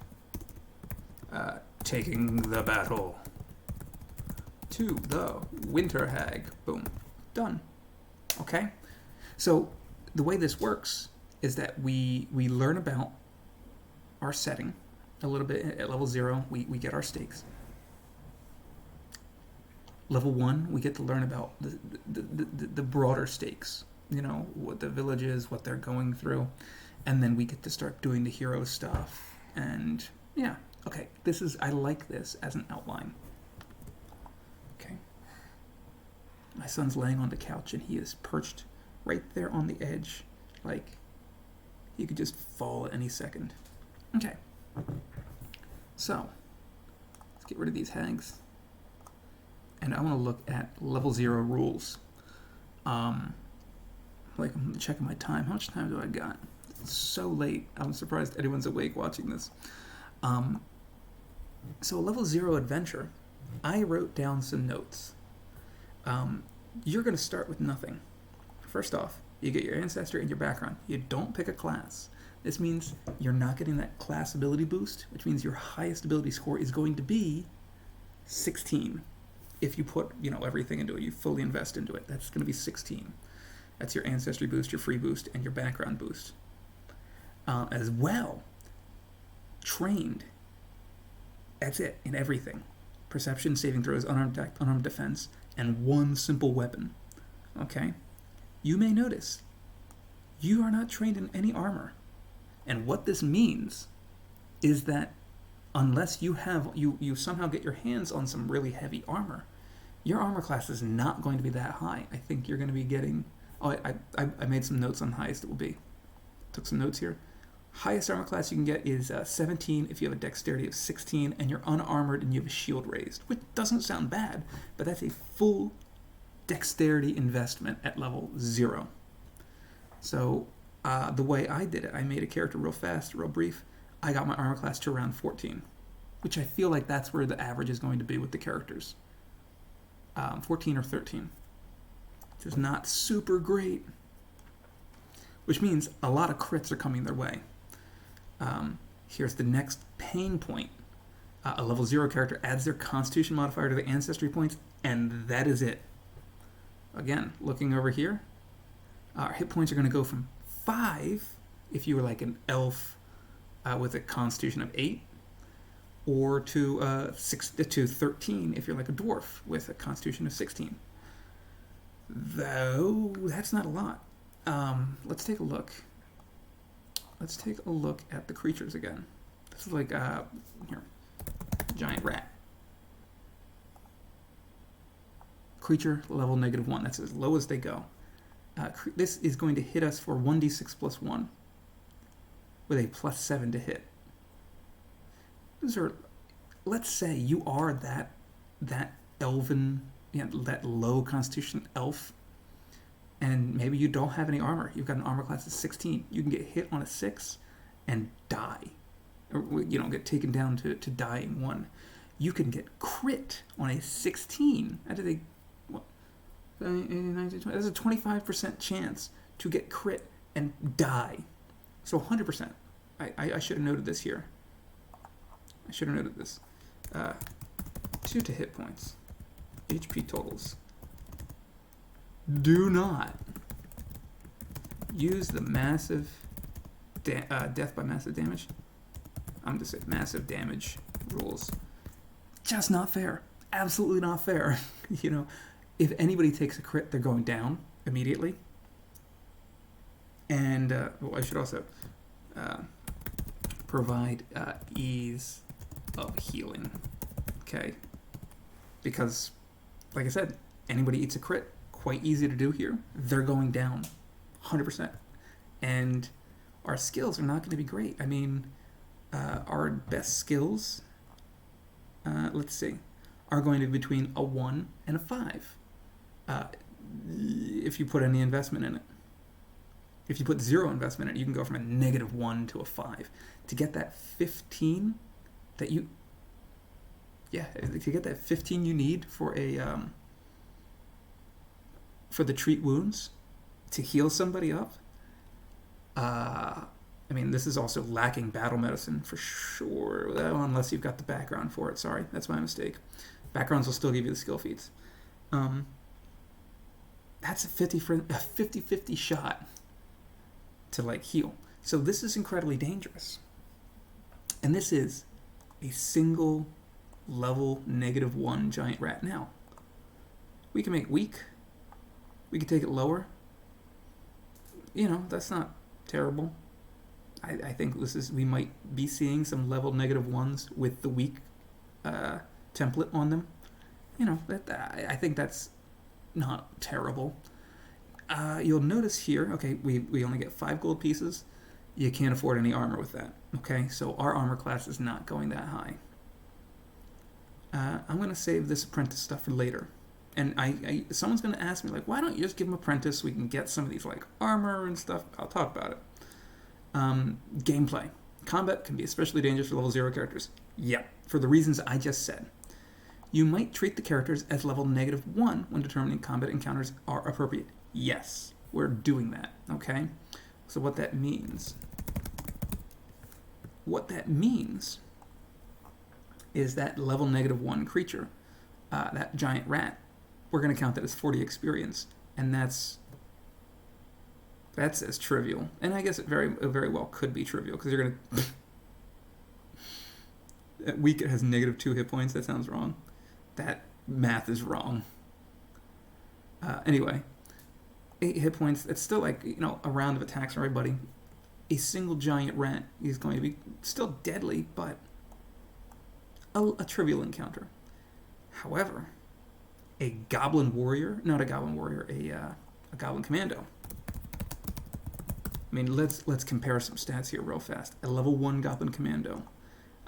Taking the battle. To the Winter Hag. Boom. Done. Okay? So, the way this works is that we learn about our setting a little bit. At level 0, we get our stakes. Level 1, we get to learn about the broader stakes, what the village is, what they're going through, and then we get to start doing the hero stuff. And yeah, okay, I like this as an outline. Okay. My son's laying on the couch and he is perched right there on the edge, like he could just fall at any second. Okay. So, let's get rid of these hags. And I want to look at level 0 rules. I'm checking my time. How much time do I got? It's so late. I'm surprised anyone's awake watching this. So level 0 adventure, I wrote down some notes. You're going to start with nothing. First off, you get your ancestry and your background. You don't pick a class. This means you're not getting that class ability boost, which means your highest ability score is going to be 16. If you put, everything into it, you fully invest into it, that's going to be 16. That's your ancestry boost, your free boost, and your background boost. As well, trained. That's it, in everything. Perception, saving throws, unarmed defense, and one simple weapon. Okay? You may notice, you are not trained in any armor. And what this means is that unless you somehow get your hands on some really heavy armor, your armor class is not going to be that high. I think you're going to be getting... Oh, I made some notes on highest it will be. Took some notes here. Highest armor class you can get is 17 if you have a dexterity of 16 and you're unarmored and you have a shield raised, which doesn't sound bad, but that's a full dexterity investment at level 0. So the way I did it, I made a character real fast, real brief. I got my armor class to around 14, which I feel like that's where the average is going to be with the characters. 14 or 13. Which is not super great. Which means a lot of crits are coming their way. Here's the next pain point. A level 0 character adds their constitution modifier to the ancestry points, and that is it. Again, looking over here, our hit points are going to go from 5 if you were like an elf with a constitution of 8, or to 13 if you're like a dwarf with a constitution of 16. Though, that's not a lot. Let's take a look. Let's take a look at the creatures again. This is like, here, giant rat. Creature, level -1. That's as low as they go. This is going to hit us for 1d6 plus 1 with a +7 to hit. These are, let's say you are that elven, that low constitution elf, and maybe you don't have any armor. You've got an armor class of 16. You can get hit on a 6 and die. Or, get taken down to dying 1. You can get crit on a 16. That's a 25% chance to get crit and die. So 100%. I should have noted this here. I should have noted this. 2 to hit points. HP totals. Do not use the massive death by massive damage. I'm just saying massive damage rules. Just not fair. Absolutely not fair. If anybody takes a crit, they're going down immediately. And I should also provide ease of healing. Okay? Because, like I said, anybody eats a crit, quite easy to do here. They're going down 100%. And our skills are not going to be great. I mean, our best skills, let's see, are going to be between a 1 and a 5. If you put any investment in it. If you put 0 investment in it, you can go from a -1 to a 5. To get that 15 that you... Yeah, to get that 15 you need for the treat wounds, to heal somebody up, I mean, this is also lacking battle medicine for sure, unless you've got the background for it. Sorry, that's my mistake. Backgrounds will still give you the skill feats. That's a 50-50 shot to like heal. So this is incredibly dangerous. And this is a single level -1 giant rat. Now, we can make weak. We can take it lower. That's not terrible. I think we might be seeing some level -1s with the weak template on them. I think that's not terrible. You'll notice here, okay, we only get 5 gold pieces. You can't afford any armor with that, okay? So our armor class is not going that high. I'm going to save this apprentice stuff for later. And someone's going to ask me, like, why don't you just give him apprentice so we can get some of these, like, armor and stuff? I'll talk about it. Gameplay. Combat can be especially dangerous for level 0 characters. Yep, for the reasons I just said. You might treat the characters as level -1 when determining combat encounters are appropriate. Yes, we're doing that, okay? So what that means is that level -1 creature, that giant rat, we're going to count that as 40 experience, and that's as trivial. And I guess it very well could be trivial, because you're going to... At weak, it has -2 hit points. That sounds wrong. That math is wrong. Anyway, 8 hit points. It's still like, a round of attacks for everybody. A single giant rat is going to be still deadly, but a trivial encounter. However, a goblin warrior, not a goblin warrior, a goblin commando. I mean, let's compare some stats here real fast. A level 1 goblin commando.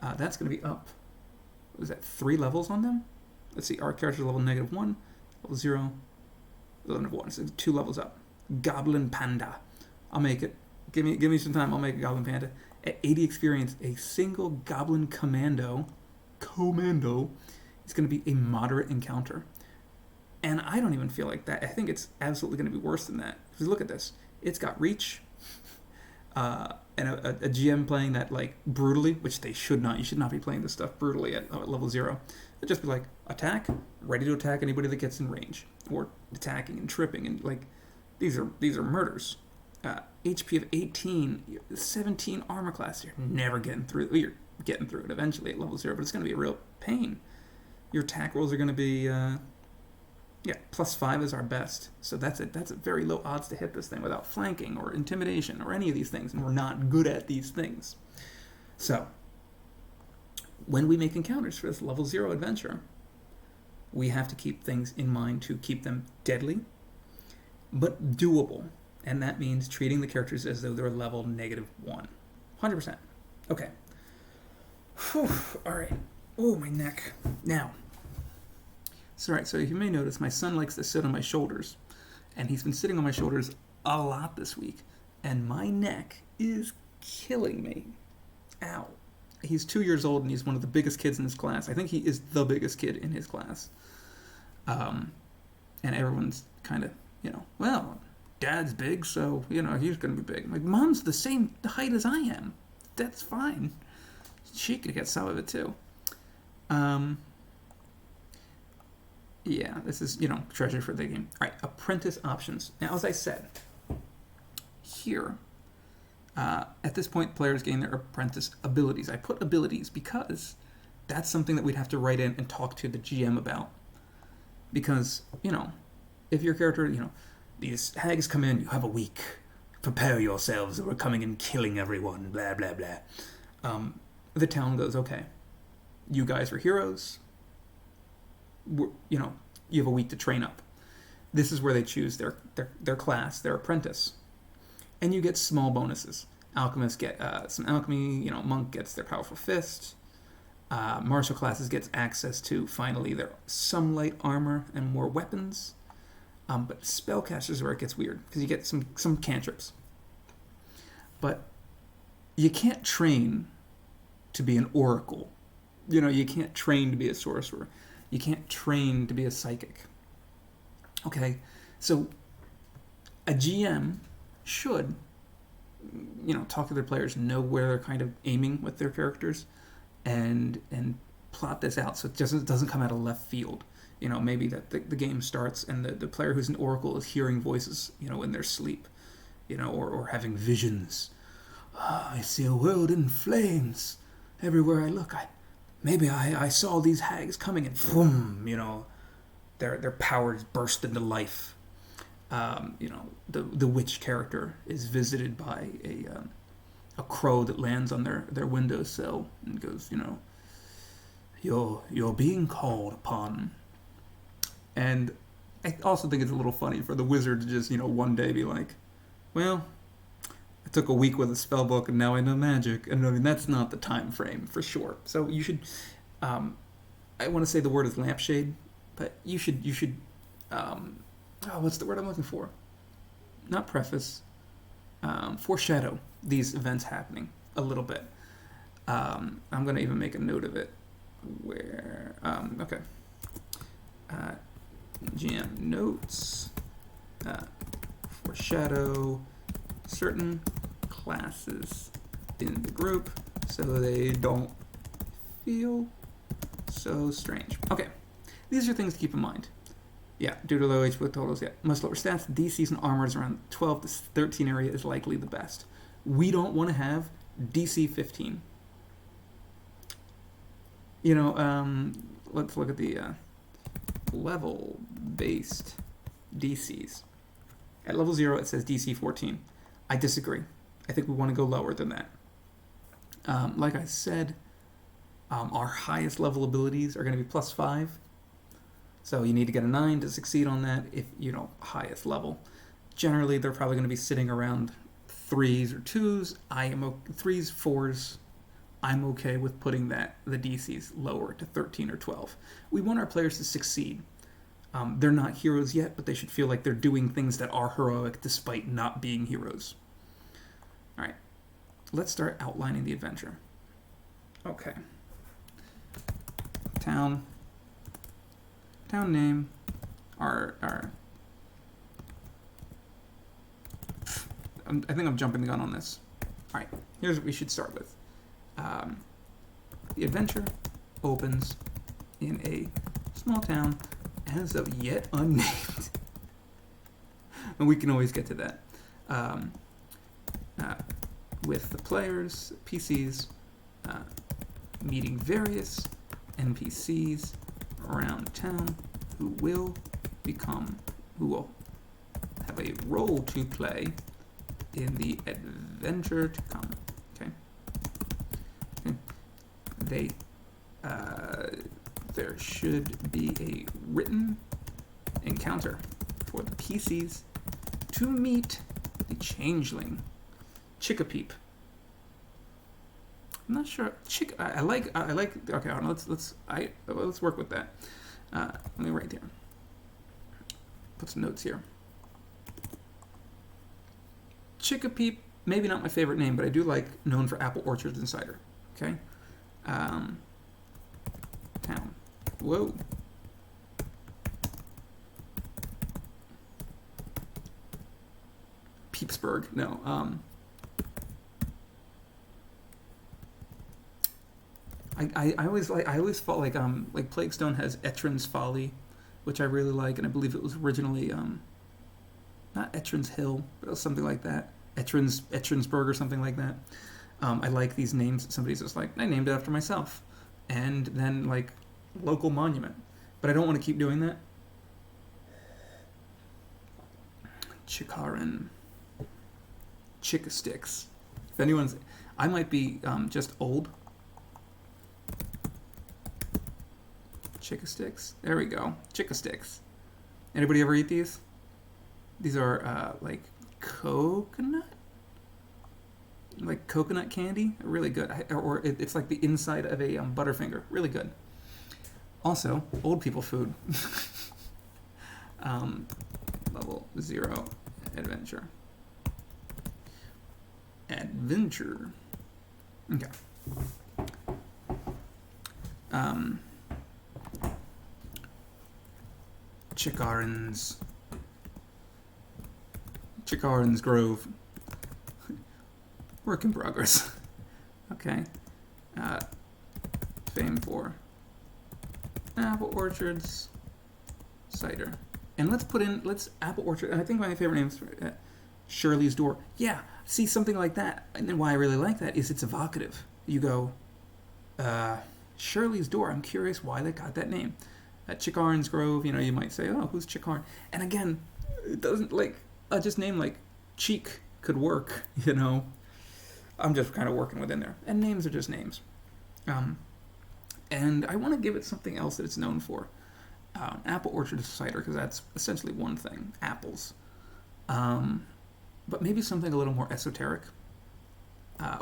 That's going to be up. What is that, 3 levels on them? Let's see, our character's level -1, level 0, level 1. So 2 levels up. Goblin Panda. I'll make it. Give me some time, I'll make a Goblin Panda. At 80 experience, a single Goblin Commando is going to be a moderate encounter. And I don't even feel like that. I think it's absolutely going to be worse than that. Because look at this. It's got reach, and a GM playing that like brutally, which they should not. You should not be playing this stuff brutally at level 0. It'd just be like, attack, ready to attack anybody that gets in range. Or attacking and tripping, and like, these are murders. HP of 18, 17 armor class. You're never getting through. You're getting through it eventually at level 0, but it's going to be a real pain. Your attack rolls are going to be, +5 is our best. So that's a very low odds to hit this thing without flanking or intimidation or any of these things, and we're not good at these things. So, when we make encounters for this level 0 adventure, we have to keep things in mind to keep them deadly, but doable. And that means treating the characters as though they're level -1. 100%. Okay. Whew. Alright. Oh, my neck. Now. So you may notice my son likes to sit on my shoulders. And he's been sitting on my shoulders a lot this week. And my neck is killing me. Ow. He's 2 years old and he's one of the biggest kids in his class. I think he is the biggest kid in his class. And everyone's kind of, well, Dad's big, so, he's going to be big. I'm like, Mom's the same height as I am. That's fine. She could get some of it, too. Yeah, this is, treasure for the game. All right, apprentice options. Now, as I said, here, at this point, players gain their apprentice abilities. I put abilities because that's something that we'd have to write in and talk to the GM about. Because, if your character, these hags come in, you have a week. Prepare yourselves, we're coming and killing everyone, blah, blah, blah. The town goes, okay, you guys are heroes. You have a week to train up. This is where they choose their class, their apprentice. And you get small bonuses. Alchemists get some alchemy, monk gets their powerful fist. Martial classes gets access to, finally, some light armor and more weapons. But spellcasters is where it gets weird, because you get some cantrips. But you can't train to be an oracle. You can't train to be a sorcerer. You can't train to be a psychic. Okay, so a GM should, talk to their players, know where they're kind of aiming with their characters, and plot this out so it doesn't come out of left field. Maybe that the game starts and the player who's an oracle is hearing voices, in their sleep. or having visions. Oh, I see a world in flames. Everywhere I look, maybe I saw these hags coming and boom, their powers burst into life. The witch character is visited by a crow that lands on their windowsill and goes, you're being called upon. And I also think it's a little funny for the wizard to just, one day be like, well, I took a week with a spell book and now I know magic. And I mean, that's not the time frame for sure. So you should, I want to say the word is lampshade, but you should, what's the word I'm looking for? Not preface, foreshadow these events happening a little bit. I'm going to even make a note of it where, okay. GM notes, foreshadow certain classes in the group so they don't feel so strange. Okay, these are things to keep in mind. Yeah, due to low HP totals, yeah. Most lower stats, DCs and armors around 12 to 13 area is likely the best. We don't want to have DC 15. Let's look at the level-based DCs. At level 0, it says DC 14. I disagree. I think we want to go lower than that. Like I said, our highest level abilities are going to be +5. So you need to get a 9 to succeed on that if, highest level. Generally, they're probably going to be sitting around 3s or 2s. 3s, 4s. I'm okay with putting the DCs lower to 13 or 12. We want our players to succeed. They're not heroes yet, but they should feel like they're doing things that are heroic despite not being heroes. All right, let's start outlining the adventure. Okay. Town name, I think I'm jumping the gun on this. All right, here's what we should start with. The adventure opens in a small town as of yet unnamed. And we can always get to that. With the players, PCs, meeting various NPCs around town who will have a role to play in the adventure to come. Okay. There should be a written encounter for the PCs to meet the changeling Chickapeep. I'm not sure. I like. Okay, let's work with that. Let me write there. Put some notes here. Chickapeep, maybe not my favorite name, but I do like known for apple orchards and cider. Okay. Town. Whoa. Peepsburg. No. I always felt like Plaguestone has Etrin's Folly, which I really like, and I believe it was originally not Etrin's Hill, but it was something like that. Etrinsburg or something like that. I like these names. Somebody's just like, I named it after myself, and then like local monument, but I don't want to keep doing that. Chikarin, Chickasticks. If anyone's, I might be just old. Chickasticks. There we go. Chickasticks. Anybody ever eat these? These are like coconut? Like coconut candy? Really good. It's like the inside of a Butterfinger. Really good. Also, old people food. Level 0 adventure. Adventure. Okay. Chikarin's Grove. Work in progress. Okay. Fame for apple orchards, cider. And let's apple orchard, and I think my favorite name is Shirley's Door. Yeah, see, something like that. And then why I really like that is it's evocative. You go, Shirley's Door. I'm curious why they got that name. Chickarn's Grove, you might say, oh, who's Chickarn? And again, it doesn't, just name like Cheek could work, I'm just kind of working within there. And names are just names. And I want to give it something else that it's known for. Apple orchard cider, because that's essentially one thing, apples. But maybe something a little more esoteric,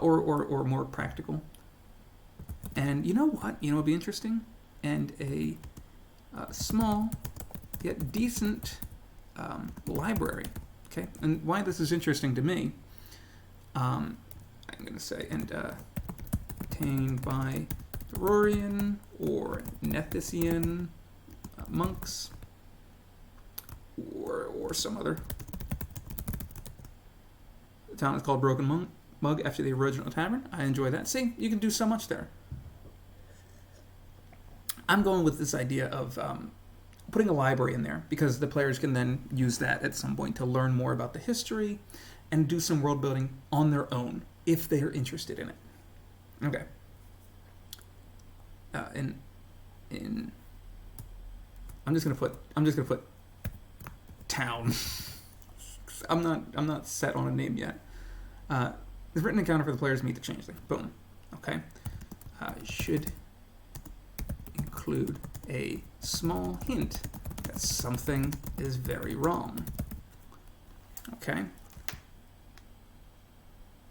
or more practical. And you know what? Would be interesting? And a small yet decent library. Okay? And why this is interesting to me, I'm going to say, and obtained by Aurorian or Nethician monks, or some other. The town is called Broken Mug after the original tavern. I enjoy that. See, you can do so much there. I'm going with this idea of putting a library in there because the players can then use that at some point to learn more about the history and do some world building on their own if they are interested in it. Okay. I'm just gonna put town. I'm not set on a name yet. The written encounter for the players meet the changeling. Boom. Okay. Should include a small hint that something is very wrong. Okay.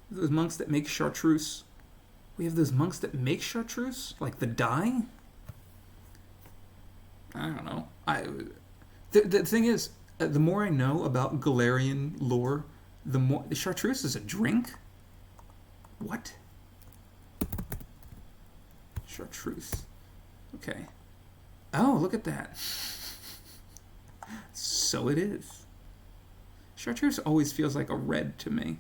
Those monks that make chartreuse. We have those monks that make chartreuse? Like the dye? I don't know. The thing is, the more I know about Galarian lore, the more... The chartreuse is a drink? What? Chartreuse. Okay. Oh, look at that. So it is. Chartreuse always feels like a red to me.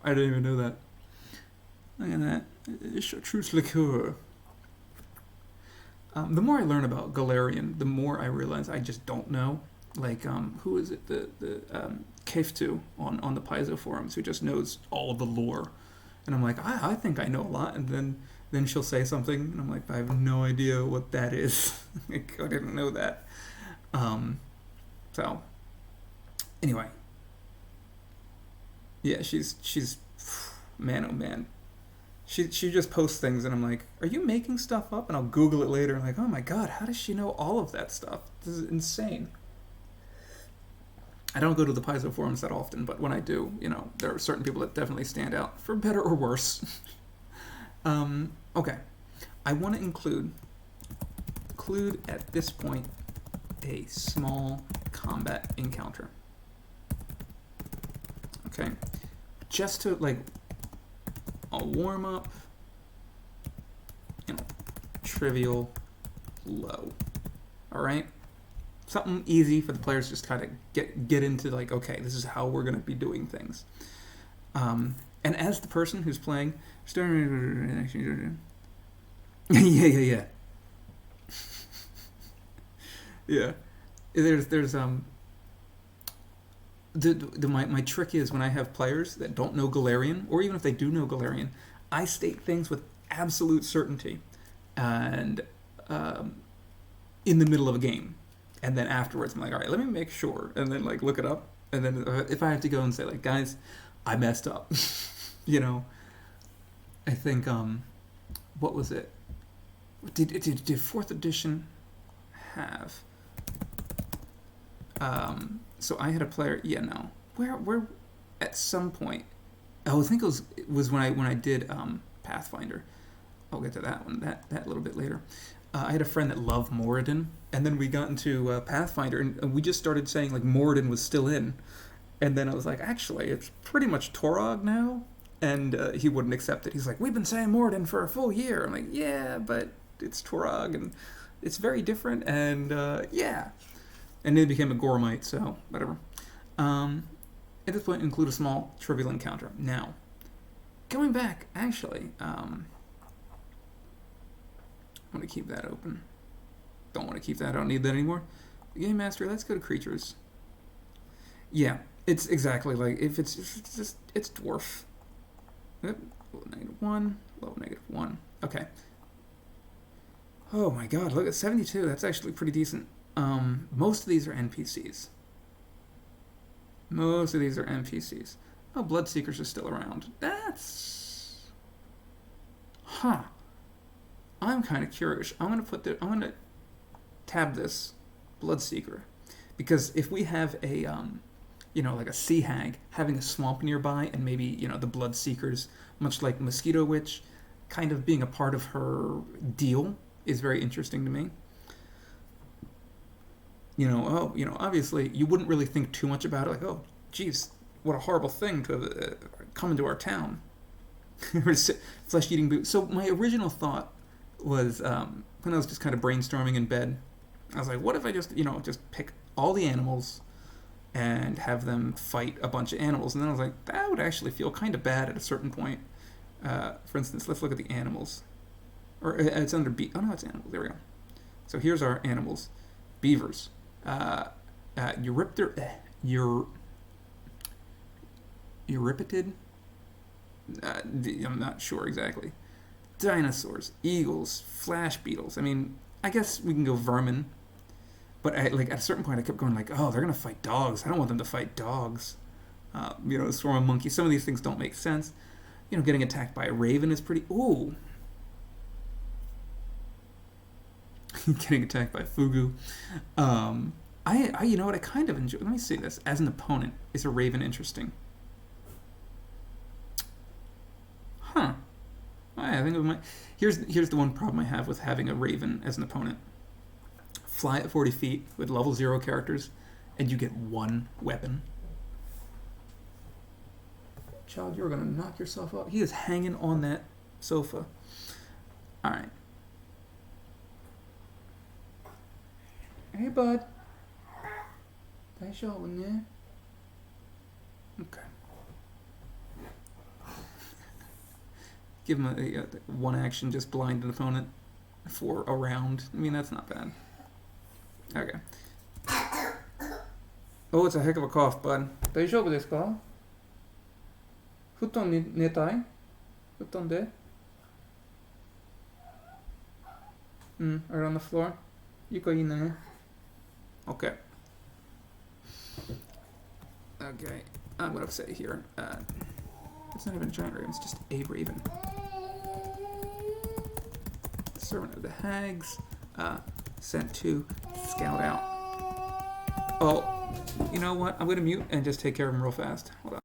I didn't even know that. Look at that. Chartreuse liqueur. The more I learn about Galarian, the more I realize I just don't know. Like, who is it? The Keftu on the Paizo forums who just knows all the lore. And I'm like, I think I know a lot. And then she'll say something, and I'm like, I have no idea what that is. Like, I didn't know that. So, anyway. Yeah, she's man, oh man. She just posts things, and I'm like, are you making stuff up? And I'll Google it later, and I'm like, oh my god, how does she know all of that stuff? This is insane. I don't go to the Paizo forums that often, but when I do, there are certain people that definitely stand out, for better or worse. Okay. I want to include at this point a small combat encounter. Okay. Just to, a warm-up, trivial, low. Alright? Something easy for the players just kind of get into, okay, this is how we're going to be doing things. And as the person who's playing... Yeah. Yeah. There's my trick is when I have players that don't know Galarian, or even if they do know Galarian, I state things with absolute certainty, and in the middle of a game, and then afterwards I'm like, all right, let me make sure, and then look it up, and then if I have to go and say guys, I messed up, I think what was it? Did 4th edition have? So I had a player. Yeah, no. Where at some point. Oh, I think it was when I did Pathfinder. I'll get to that one that little bit later. I had a friend that loved Moradin, and then we got into Pathfinder, and we just started saying Moradin was still in, and then I was like, actually, it's pretty much Torog now, and he wouldn't accept it. He's like, we've been saying Moradin for a full year. I'm like, yeah, but it's Torog, and it's very different, and yeah. And then it became a Gormite, so whatever. At this point, include a small trivial encounter. Now, going back, actually, I'm going to keep that open. Don't want to keep that. I don't need that anymore. Game Master, let's go to creatures. Yeah, It's exactly like if it's just it's dwarf. Yep. Low -1, low -1. Okay. Oh my god, look at 72. That's actually pretty decent. Most of these are NPCs. Most of these are NPCs. Oh, Bloodseekers are still around. That's. Huh. I'm kind of curious. I'm gonna tab this Bloodseeker. Because if we have a, like a sea hag having a swamp nearby and maybe, the Bloodseekers, much like Mosquito Witch, kind of being a part of her deal is very interesting to me. Obviously you wouldn't really think too much about it. Like, oh, geez, what a horrible thing to come into our town. Flesh-eating boot. So my original thought was when I was just kind of brainstorming in bed, I was like, what if I just pick all the animals and have them fight a bunch of animals? And then I was like, that would actually feel kind of bad at a certain point. For instance, let's look at the animals. Or it's under B. Oh no, it's animals. There we go. So here's our animals: beavers, Eurypter, Euriptid. I'm not sure exactly. Dinosaurs, eagles, flash beetles. I mean, I guess we can go vermin, but at a certain point, I kept going like, oh, they're gonna fight dogs. I don't want them to fight dogs. Swarm of monkeys. Some of these things don't make sense. Getting attacked by a raven is pretty. Ooh. Getting attacked by Fugu. You know what? I kind of enjoy. Let me see this. As an opponent, is a raven interesting? Huh. I think it might. Here's the one problem I have with having a raven as an opponent. Fly at 40 feet with level 0 characters, and you get one weapon. Child, you're gonna knock yourself out. He is hanging on that sofa. All right. Hey, bud. 大丈夫ね? Okay. Give him a one action, just blind an opponent for a round. I mean, that's not bad. Okay. Oh, it's a heck of a cough, bud. 大丈夫ですか? 布団に寝たい? 布団で? Right on the floor? いいかいいね? Okay. Okay. I'm gonna say here. It's not even a giant raven, it's just a raven. Servant of the Hags. Sent to scout out. Oh, you know what? I'm gonna mute and just take care of him real fast. Hold on.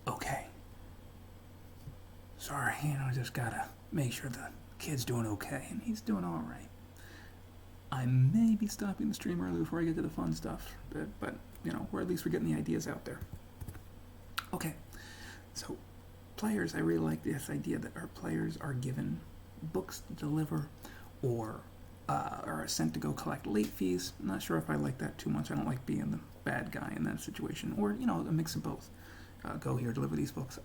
Okay. Sorry, just gotta make sure the kid's doing okay, and he's doing alright. I may be stopping the stream early before I get to the fun stuff, but or at least we're getting the ideas out there. Okay, so players, I really like this idea that our players are given books to deliver or are sent to go collect late fees. I'm not sure if I like that too much. I don't like being the bad guy in that situation, or a mix of both. Go here, deliver these books.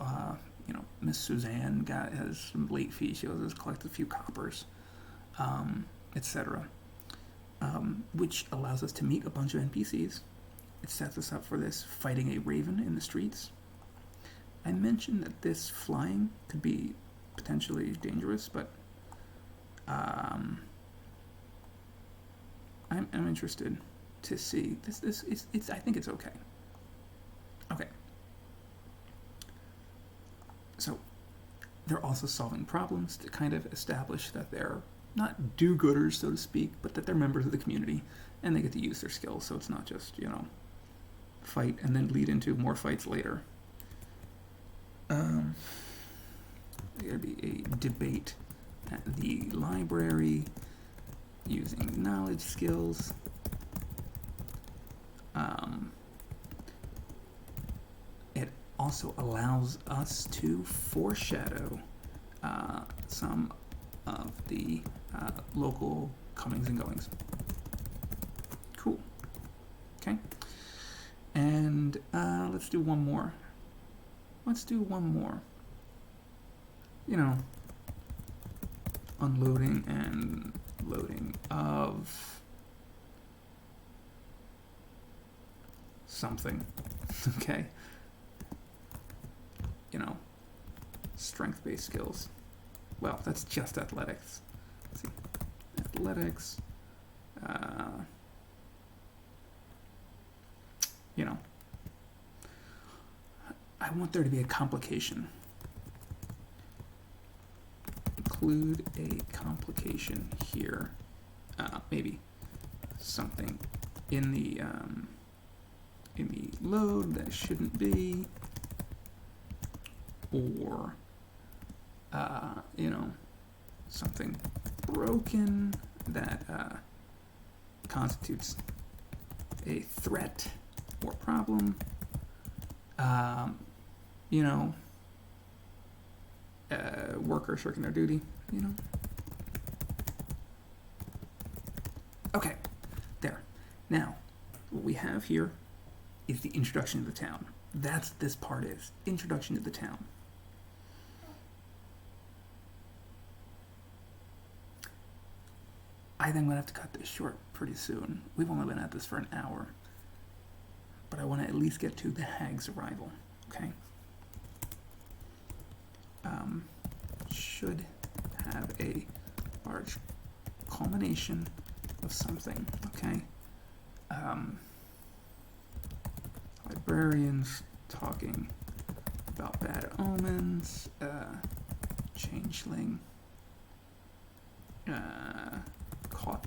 Miss Suzanne has some late fees. She has collected a few coppers, etc. Which allows us to meet a bunch of NPCs. It sets us up for this fighting a raven in the streets. I mentioned that this flying could be potentially dangerous, but I'm interested to see. It's I think it's okay. Okay. So they're also solving problems to kind of establish that they're not do-gooders, so to speak, but that they're members of the community and they get to use their skills. So it's not just fight and then lead into more fights later. There's going to be a debate at the library using knowledge skills. It also allows us to foreshadow some of the local comings and goings. Cool. Okay. And let's do one more. Unloading and loading of something. Okay. Strength-based skills. Well, that's just athletics. Let's see. Athletics. I want there to be a complication. Include a complication here. Maybe something in the load that shouldn't be, or something broken that constitutes a threat or problem. Workers shirking their duty, Okay, there. Now, what we have here is the introduction to the town. That's what this part is. Introduction to the town. I think I'm going to have to cut this short pretty soon. We've only been at this for an hour. But I want to at least get to the hag's arrival, okay? Should have a large culmination of something, okay? Librarians talking about bad omens, changeling, caught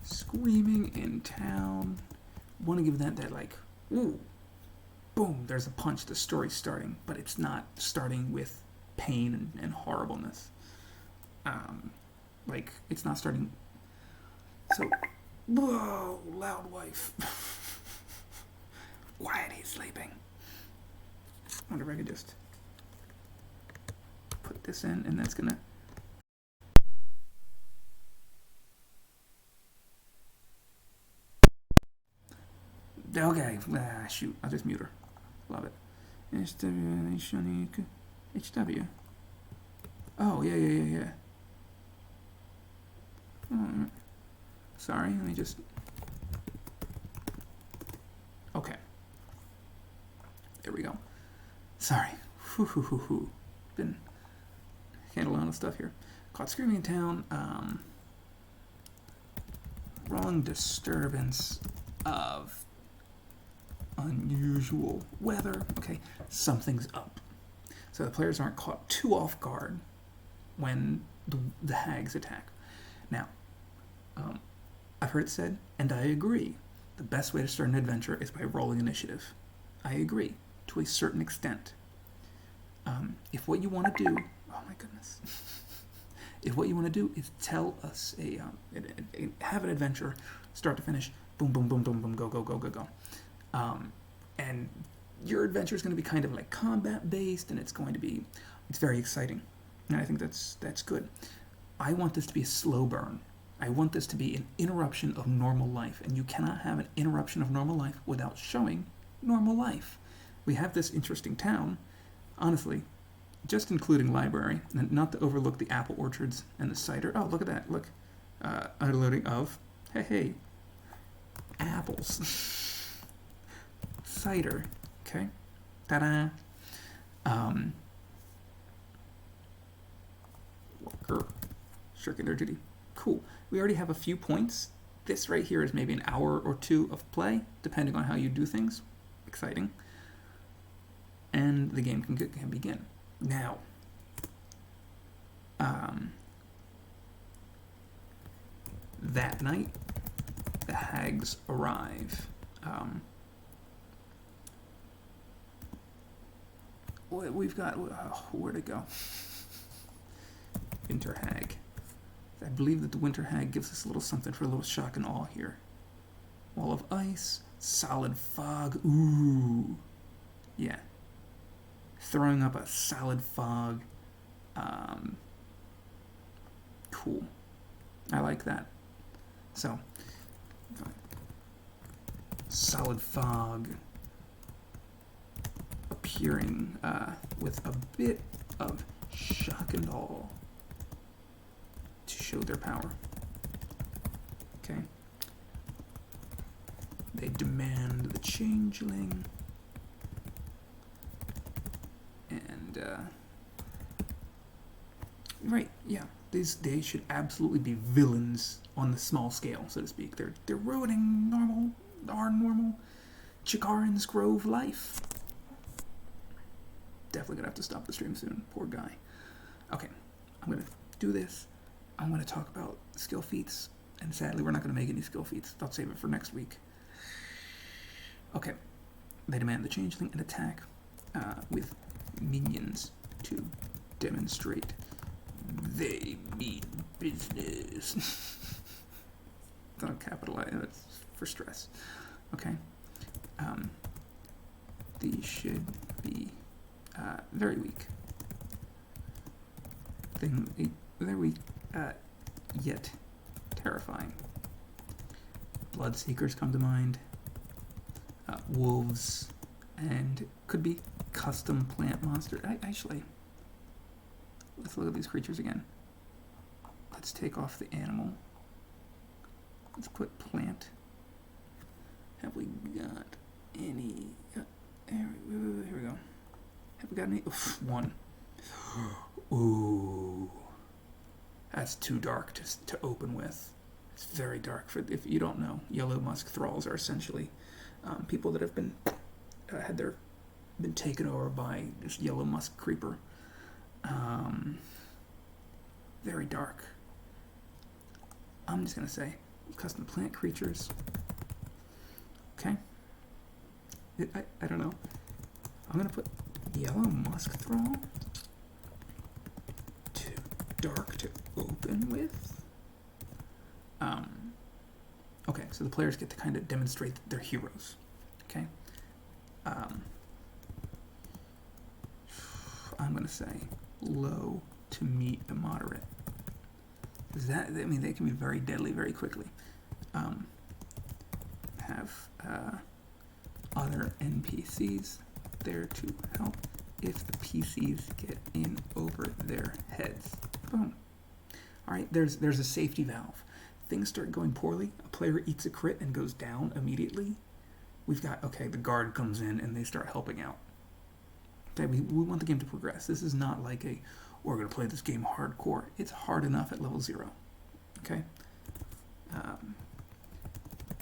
screaming in town. Want to give that like, ooh, boom, there's a punch, the story's starting, but it's not starting with pain and horribleness. It's not starting. So, whoa, loud wife. Quiet, he's sleeping. I wonder if I could just put this in, and that's gonna. Okay, shoot, I'll just mute her. Love it. HW. Oh, yeah. Oh, sorry, let me just. Okay. There we go. Sorry. Been handling a lot of stuff here. Caught screaming in town. Wrong disturbance of unusual weather. Okay, something's up. So the players aren't caught too off guard when the hags attack. Now, I've heard it said, and I agree, the best way to start an adventure is by rolling initiative. I agree, to a certain extent. If what you want to do, oh my goodness, if what you want to do is tell us have an adventure, start to finish, boom, boom, boom, boom, boom, go, go, go, go, go, and your adventure is going to be kind of like combat based, and it's very exciting, and I think that's good. I want this to be a slow burn. I want this to be an interruption of normal life, and you cannot have an interruption of normal life without showing normal life. We have this interesting town, honestly, just including library, and not to overlook the apple orchards and the cider. Oh, look at that, look. Unloading of, hey, apples. Cider, okay, ta-da. Worker, circular duty, cool. We already have a few points. This right here is maybe an hour or two of play, depending on how you do things. Exciting. And the game can begin. Now, that night, the hags arrive. We've got, where'd it go? Winter hag. I believe that the winter hag gives us a little something for a little shock and awe here. Wall of ice, solid fog, ooh. Yeah. Throwing up a solid fog. Cool. I like that. So, solid fog appearing with a bit of shock and awe to show their power. Okay. They demand the changeling. And, right, yeah. They should absolutely be villains on the small scale, so to speak. They're ruining our normal Chikarin's Grove life. Definitely gonna have to stop the stream soon. Poor guy. Okay, I'm gonna do this. I'm gonna talk about skill feats, and sadly we're not gonna make any skill feats. I'll save it for next week. Okay, they demand the changeling and attack with minions to demonstrate they mean business. Don't capitalize, that's for stress. Okay. These should be very weak. Very weak, yet terrifying. Bloodseekers come to mind. Wolves, and could be custom plant monster. Actually, let's look at these creatures again. Let's take off the animal. Let's put plant. Have we got any? Here we go. Have we got any? Oof, one. Ooh, that's too dark to open with. It's very dark. If you don't know, yellow musk thralls are essentially people that have been been taken over by this yellow musk creeper. Very dark. I'm just gonna say custom plant creatures. Okay. I don't know. I'm gonna put yellow musk thrall. Too dark to open with. Okay, so the players get to kind of demonstrate that they're heroes. Okay. I'm gonna say low to meet the moderate. They can be very deadly very quickly. Have other NPCs there to help if the PCs get in over their heads. Boom. All right, there's a safety valve. Things start going poorly. A player eats a crit and goes down immediately. We've got, okay, the guard comes in and they start helping out. Okay, we want the game to progress. This is not like we're going to play this game hardcore. It's hard enough at level 0. Okay?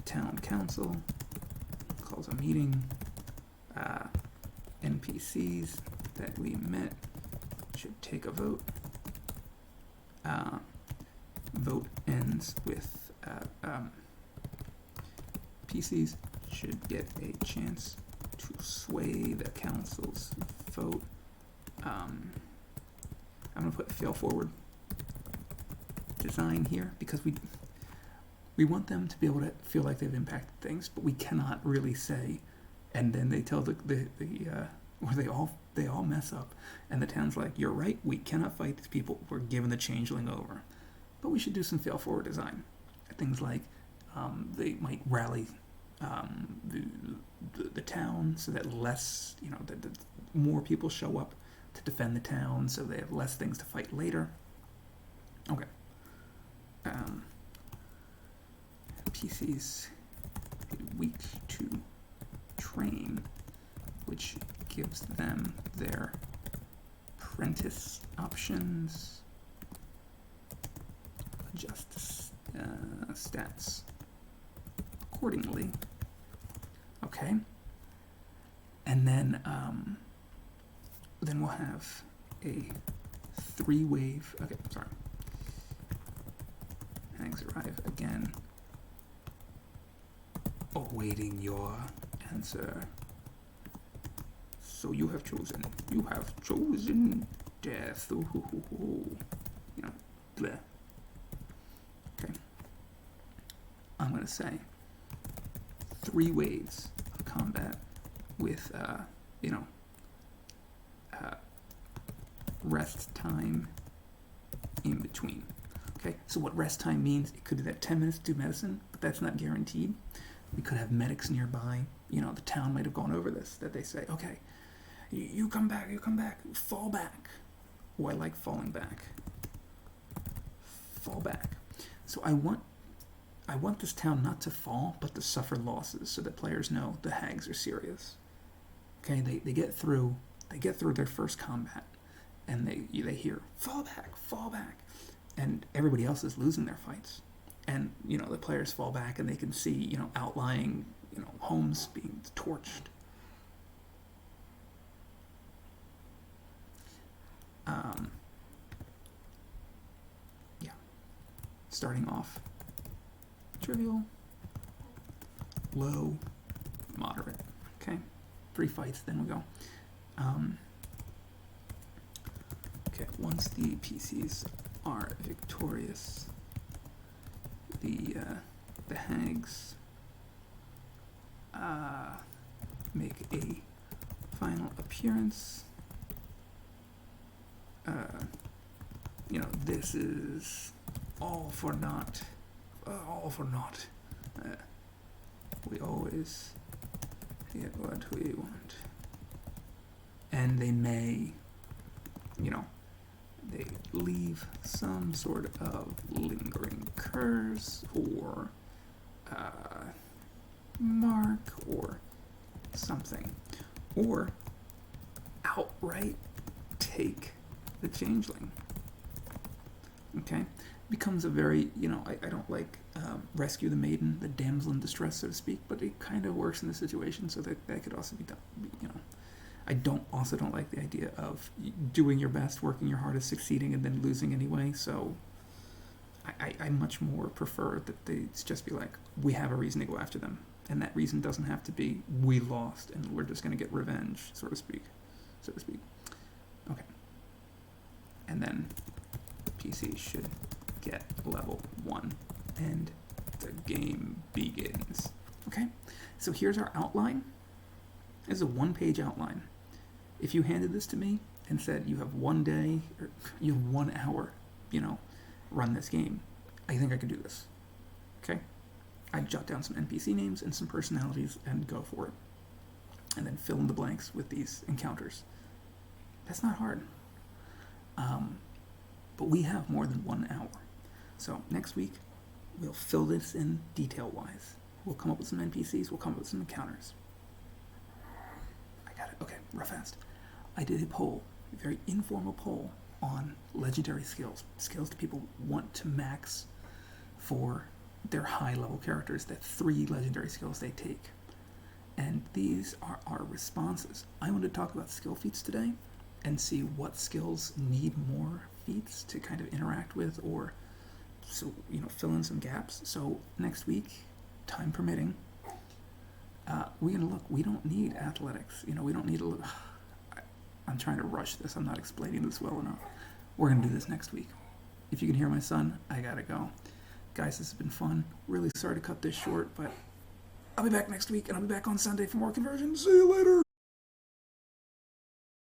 Town council calls a meeting. NPCs that we met should take a vote. Vote ends with PCs should get a chance to sway the council's vote I'm going to put fail forward design here because we want them to be able to feel like they've impacted things, but we cannot really say, and then they tell or they all mess up, and the town's like, you're right, we cannot fight these people, we're giving the changeling over. But we should do some fail forward design. Things like they might rally the town so that less, that more people show up to defend the town, so they have less things to fight later. Okay. PCs weak to train, which gives them their apprentice options. Adjust stats accordingly. Okay. And then we'll have a 3-wave. Okay, sorry. Hags arrive again. Awaiting your answer. So you have chosen death. Ooh. Bleh. Okay. I'm gonna say 3 waves of combat with rest time in between. Okay, so what rest time means, it could be that 10 minutes to do medicine, but that's not guaranteed. We could have medics nearby. The town might have gone over this, that they say, okay, you come back, fall back. Oh, I like falling back. Fall back. So I want this town not to fall, but to suffer losses, so that players know the hags are serious. Okay, they get through their first combat, and they hear, fall back, and everybody else is losing their fights. And, the players fall back and they can see, outlying, homes being torched. Yeah. Starting off trivial, low, moderate. Okay. 3 fights, then we go. Okay, once the PCs are victorious, the hags make a final appearance. This is all for naught. We always get what we want. And they may, they leave some sort of lingering curse or mark or something. Or outright take the changeling. Okay? Becomes a very, I don't like rescue the maiden, the damsel in distress, so to speak, but it kind of works in this situation, so that could also be done, I don't like the idea of doing your best, working your hardest, succeeding, and then losing anyway, so I much more prefer that they just be like, we have a reason to go after them, and that reason doesn't have to be, we lost, and we're just going to get revenge, so to speak. Okay. And then PC should get level 1, and the game begins. Okay, so here's our outline. This is a 1-page outline. If you handed this to me and said you have 1 day, or you have 1 hour, run this game, I think I could do this. Okay, I'd jot down some NPC names and some personalities and go for it, and then fill in the blanks with these encounters. That's not hard. But we have more than 1 hour. So next week, we'll fill this in detail-wise. We'll come up with some NPCs, we'll come up with some encounters. I got it. Okay, real fast. I did a poll, a very informal poll, on legendary skills. Skills that people want to max for their high-level characters, the 3 legendary skills they take. And these are our responses. I want to talk about skill feats today and see what skills need more feats to kind of interact with, or so fill in some gaps. So next week, time permitting, we're gonna look. We don't need athletics. We don't need a. I'm trying to rush this. I'm not explaining this well enough. We're going to do this next week. If you can hear my son, I gotta go. Guys, this has been fun. Really sorry to cut this short, but I'll be back next week, and I'll be back on Sunday for more conversions. See you later!